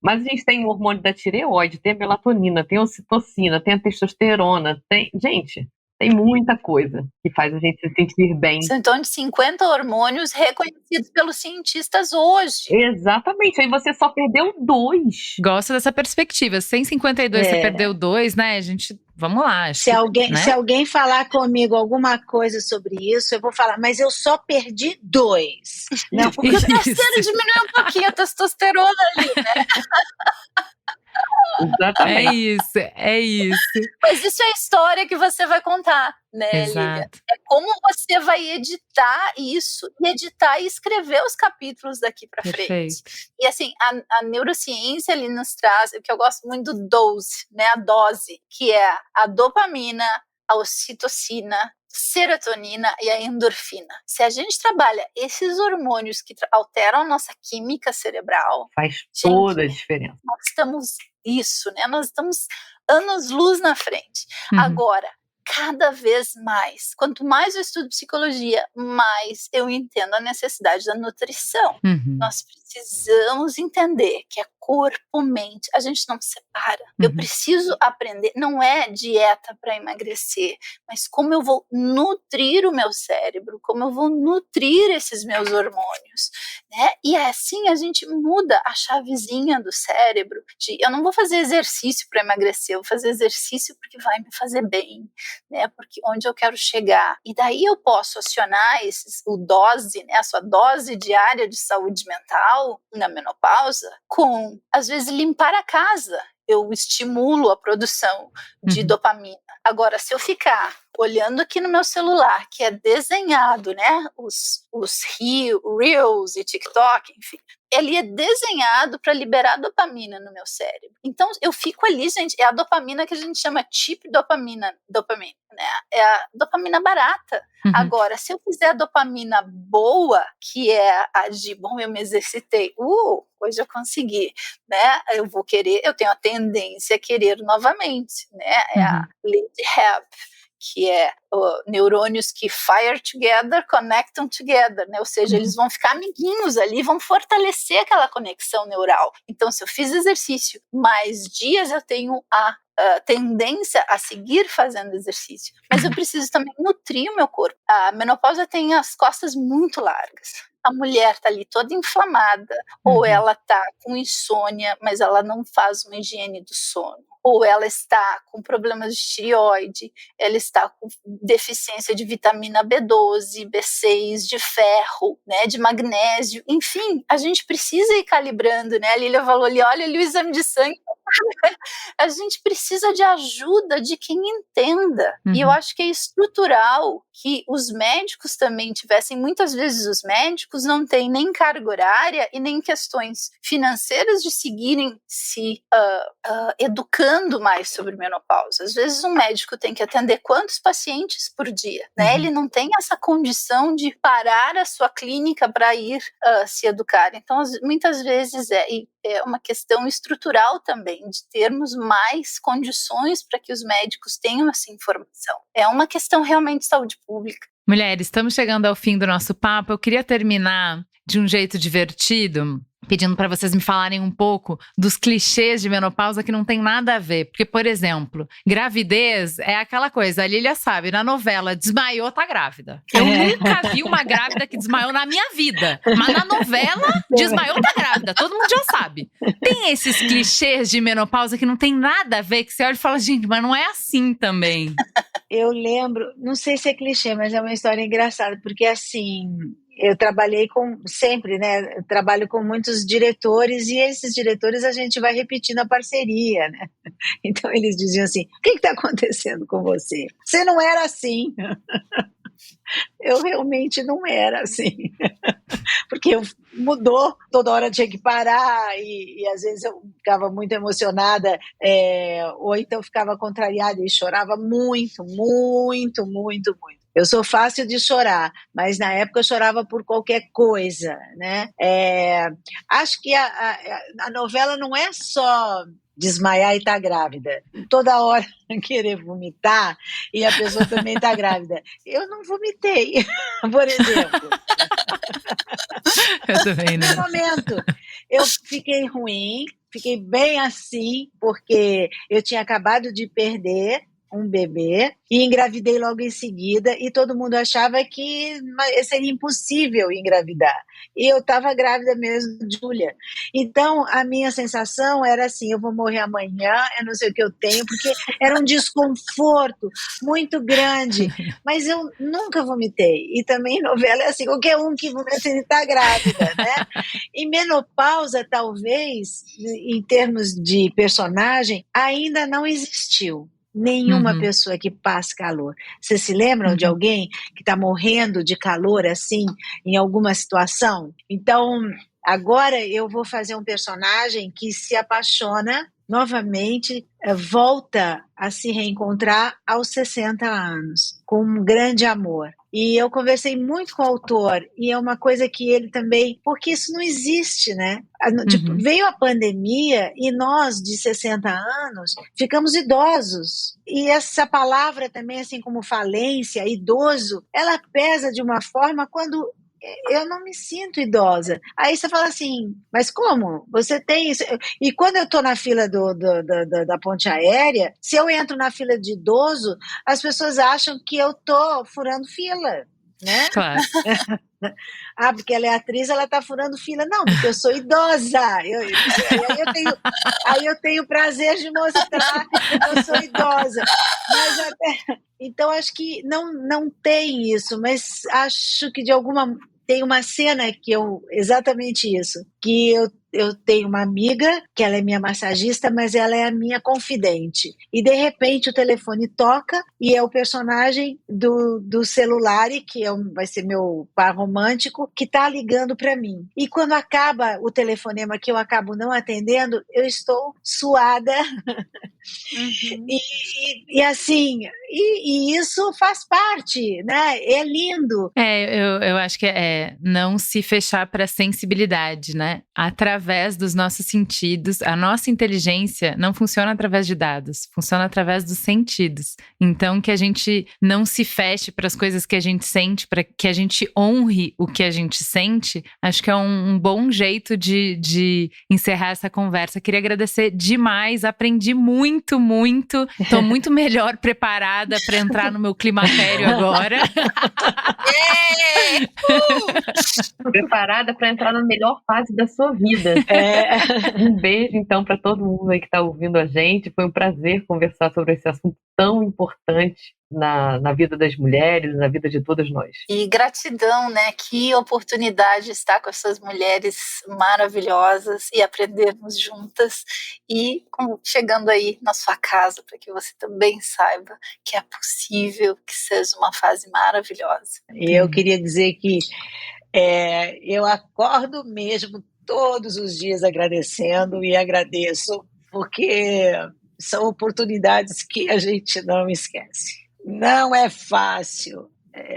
Mas a gente tem o hormônio da tireoide, tem a melatonina, tem a ocitocina, tem a testosterona, gente, Tem muita coisa que faz a gente se sentir bem. São em torno de 50 hormônios reconhecidos pelos cientistas hoje. Exatamente, aí você só perdeu 2. Gosto dessa perspectiva. 152 você perdeu 2, né? A gente, vamos lá. Se alguém falar comigo alguma coisa sobre isso, eu vou falar, mas eu só perdi 2. Não, porque o terceiro diminuiu um pouquinho a testosterona ali, né? Exatamente. É isso. Mas isso é a história que você vai contar, né, Exato. Lívia? É como você vai editar isso, editar e escrever os capítulos daqui para frente. E assim, a neurociência ali nos traz, o que eu gosto muito do dose, né, a dose, que é a dopamina, a ocitocina, serotonina e a endorfina. Se a gente trabalha esses hormônios que alteram a nossa química cerebral, faz toda a diferença. Nós estamos isso, né? Nós estamos anos-luz na frente. Agora, cada vez mais, quanto mais eu estudo psicologia, mais eu entendo a necessidade da nutrição. Nós precisamos entender que é corpo, mente, a gente não separa. Eu preciso aprender, não é dieta para emagrecer, mas como eu vou nutrir o meu cérebro, como eu vou nutrir esses meus hormônios, né? E assim a gente muda a chavezinha do cérebro de eu não vou fazer exercício para emagrecer, eu vou fazer exercício porque vai me fazer bem, né? Porque onde eu quero chegar. E daí eu posso acionar o dose, né? A sua dose diária de saúde mental na menopausa com, às vezes, limpar a casa. Eu estimulo a produção de dopamina. Agora, se eu ficar olhando aqui no meu celular, que é desenhado, né, os Reels e TikTok, enfim, ele é desenhado para liberar dopamina no meu cérebro. Então, eu fico ali, gente, é a dopamina que a gente chama cheap dopamina, né? É a dopamina barata. Agora, se eu fizer a dopamina boa, que é a de, bom, eu me exercitei, hoje eu consegui, né? Eu tenho a tendência a querer novamente, né? É a lei de Hebb, que é neurônios que fire together, connectam together, né? Ou seja, eles vão ficar amiguinhos ali, vão fortalecer aquela conexão neural. Então, se eu fiz exercício, mais dias eu tenho a tendência a seguir fazendo exercício. Mas eu preciso também nutrir o meu corpo. A menopausa tem as costas muito largas. A mulher está ali toda inflamada, ou ela está com insônia, mas ela não faz uma higiene do sono. Ou ela está com problemas de tireoide, ela está com deficiência de vitamina B12, B6, de ferro, né, de magnésio. Enfim, a gente precisa ir calibrando, né? A Lília falou ali, olha ali o exame de sangue. A gente precisa de ajuda de quem entenda. E eu acho que é estrutural que os médicos também tivessem, muitas vezes os médicos não têm nem carga horária e nem questões financeiras de seguirem se educando mais sobre menopausa. Às vezes um médico tem que atender quantos pacientes por dia, né? Ele não tem essa condição de parar a sua clínica para ir se educar. Então, muitas vezes é uma questão estrutural também, de termos mais condições para que os médicos tenham essa informação. É uma questão realmente de saúde pública. Mulheres, estamos chegando ao fim do nosso papo. Eu queria terminar de um jeito divertido, pedindo para vocês me falarem um pouco dos clichês de menopausa que não tem nada a ver. Porque, por exemplo, gravidez é aquela coisa, a Lília sabe, na novela, desmaiou, tá grávida. Eu nunca vi uma grávida que desmaiou na minha vida. Mas na novela, desmaiou, tá grávida. Todo mundo já sabe. Tem esses clichês de menopausa que não tem nada a ver, que você olha e fala, gente, mas não é assim também. Eu lembro, não sei se é clichê, mas é uma história engraçada, porque assim, eu trabalhei sempre, né, eu trabalho com muitos diretores e esses diretores a gente vai repetindo a parceria, né, então eles diziam assim, o que está acontecendo com você? Você não era assim. Eu realmente não era assim, porque mudou, toda hora tinha que parar e às vezes eu ficava muito emocionada, ou então ficava contrariada e chorava muito, muito, muito, muito. Eu sou fácil de chorar, mas na época eu chorava por qualquer coisa, né? Acho que a novela não é só desmaiar e estar grávida. Toda hora querer vomitar e a pessoa também está grávida. Eu não vomitei, por exemplo. Eu também não. No momento, eu fiquei ruim, fiquei bem assim, porque eu tinha acabado de perder um bebê e engravidei logo em seguida, e todo mundo achava que seria impossível engravidar. E eu estava grávida mesmo de Júlia. Então, a minha sensação era assim, eu vou morrer amanhã, eu não sei o que eu tenho, porque era um desconforto muito grande, mas eu nunca vomitei. E também novela é assim, qualquer um que vomita, ele está grávida, né? E menopausa, talvez, em termos de personagem, ainda não existiu. Nenhuma pessoa que passa calor. Vocês se lembram de alguém que está morrendo de calor assim, em alguma situação? Então, agora eu vou fazer um personagem que se apaixona novamente, volta a se reencontrar aos 60 anos, com um grande amor. E eu conversei muito com o autor, e é uma coisa que ele também... Porque isso não existe, né? Tipo, veio a pandemia e nós, de 60 anos, ficamos idosos. E essa palavra também, assim como falência, idoso, ela pesa de uma forma quando... eu não me sinto idosa. Aí você fala assim, mas como? Você tem isso? E quando eu estou na fila da ponte aérea, se eu entro na fila de idoso, as pessoas acham que eu estou furando fila, né? Claro. Porque ela é atriz, ela está furando fila. Não, porque eu sou idosa. Aí eu tenho o prazer de mostrar que eu sou idosa. Mas então, acho que não tem isso, mas acho que de alguma... Tem uma cena que exatamente isso, que eu tenho uma amiga, que ela é minha massagista, mas ela é a minha confidente. E, de repente, o telefone toca e é o personagem do celular, que vai ser meu par romântico, que está ligando para mim. E quando acaba o telefonema, que eu acabo não atendendo, eu estou suada. E assim, e isso faz parte, né? É lindo. Eu acho que é não se fechar para a sensibilidade, né? Através dos nossos sentidos. A nossa inteligência não funciona através de dados, funciona através dos sentidos. Então, que a gente não se feche para as coisas que a gente sente, para que a gente honre o que a gente sente, acho que é um bom jeito de encerrar essa conversa. Queria agradecer demais, aprendi muito, muito. Tô muito melhor preparada para entrar no meu climatério agora. Preparada para entrar na melhor fase da sua vida. Um beijo, então, para todo mundo aí que está ouvindo a gente. Foi um prazer conversar sobre esse assunto tão importante na vida das mulheres, na vida de todas nós. E gratidão, né? Que oportunidade estar com essas mulheres maravilhosas e aprendermos juntas, e chegando aí na sua casa, para que você também saiba que é possível que seja uma fase maravilhosa. E eu queria dizer que eu acordo mesmo todos os dias agradecendo, e agradeço porque são oportunidades que a gente não esquece. Não é fácil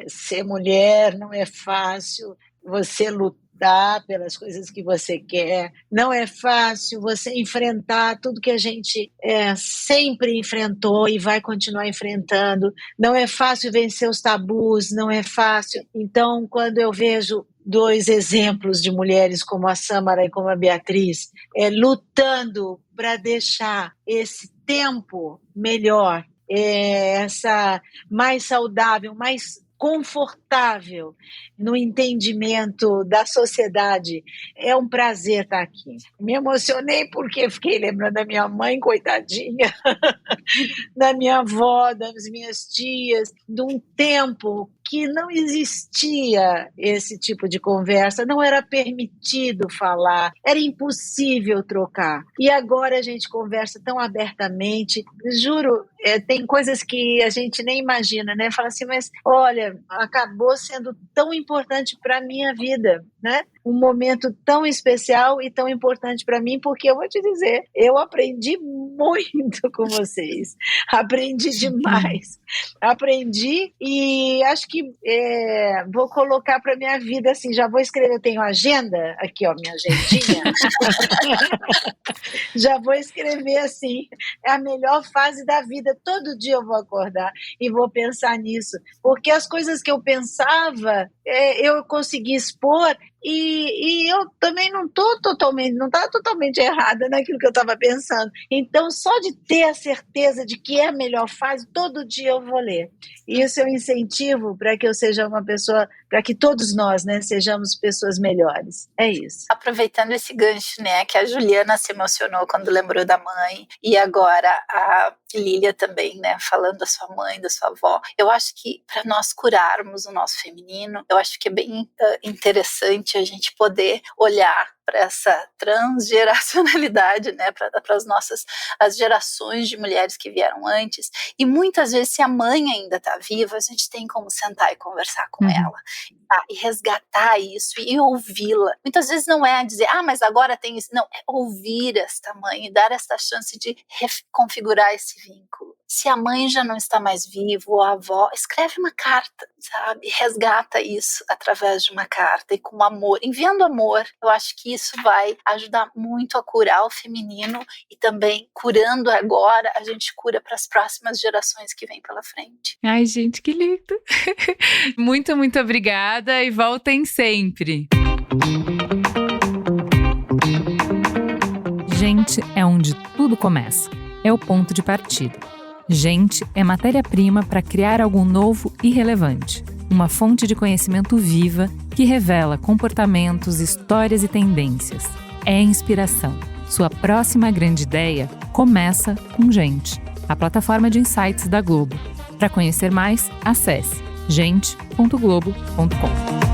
ser mulher, não é fácil você lutar pelas coisas que você quer, não é fácil você enfrentar tudo que a gente sempre enfrentou e vai continuar enfrentando, não é fácil vencer os tabus, não é fácil. Então, quando eu vejo 2 exemplos de mulheres como a Sâmara e como a Beatriz, lutando para deixar esse tempo melhor, essa mais saudável, mais confortável no entendimento da sociedade, é um prazer estar aqui. Me emocionei porque fiquei lembrando da minha mãe, coitadinha, da minha avó, das minhas tias, de um tempo que não existia esse tipo de conversa, não era permitido falar, era impossível trocar. E agora a gente conversa tão abertamente, juro, tem coisas que a gente nem imagina, né? Fala assim, mas olha, acabou sendo tão importante para a minha vida, né? Um momento tão especial e tão importante para mim, porque eu vou te dizer, eu aprendi muito com vocês, aprendi demais, aprendi, e acho que vou colocar para minha vida assim, já vou escrever, eu tenho agenda, aqui ó, minha agendinha, já vou escrever assim, é a melhor fase da vida, todo dia eu vou acordar e vou pensar nisso, porque as coisas que eu pensava, eu consegui expor, e eu também não tá totalmente errada naquilo que eu estava pensando. Então, só de ter a certeza de que é a melhor fase, todo dia eu vou ler. E isso é um incentivo para que eu seja uma pessoa, para que todos nós, né, sejamos pessoas melhores. É isso. Aproveitando esse gancho, né, que a Juliana se emocionou quando lembrou da mãe, e agora a Lília também, né, falando da sua mãe, da sua avó. Eu acho que para nós curarmos o nosso feminino, eu acho que é bem interessante a gente poder olhar para essa transgeracionalidade, né, para as gerações de mulheres que vieram antes. E muitas vezes, se a mãe ainda está viva, a gente tem como sentar e conversar com ela, tá? E resgatar isso e ouvi-la. Muitas vezes não é dizer, mas agora tem isso. Não, é ouvir esta mãe e dar esta chance de reconfigurar esse vínculo. Se a mãe já não está mais viva, ou a avó, escreve uma carta, sabe? Resgata isso através de uma carta e com amor, enviando amor. Eu acho que isso vai ajudar muito a curar o feminino e também, curando agora, a gente cura para as próximas gerações que vêm pela frente. Ai, gente, que lindo! Muito, muito obrigada e voltem sempre! Gente é onde tudo começa. É o ponto de partida. Gente é matéria-prima para criar algo novo e relevante. Uma fonte de conhecimento viva que revela comportamentos, histórias e tendências. É inspiração. Sua próxima grande ideia começa com Gente, a plataforma de insights da Globo. Para conhecer mais, acesse gente.globo.com.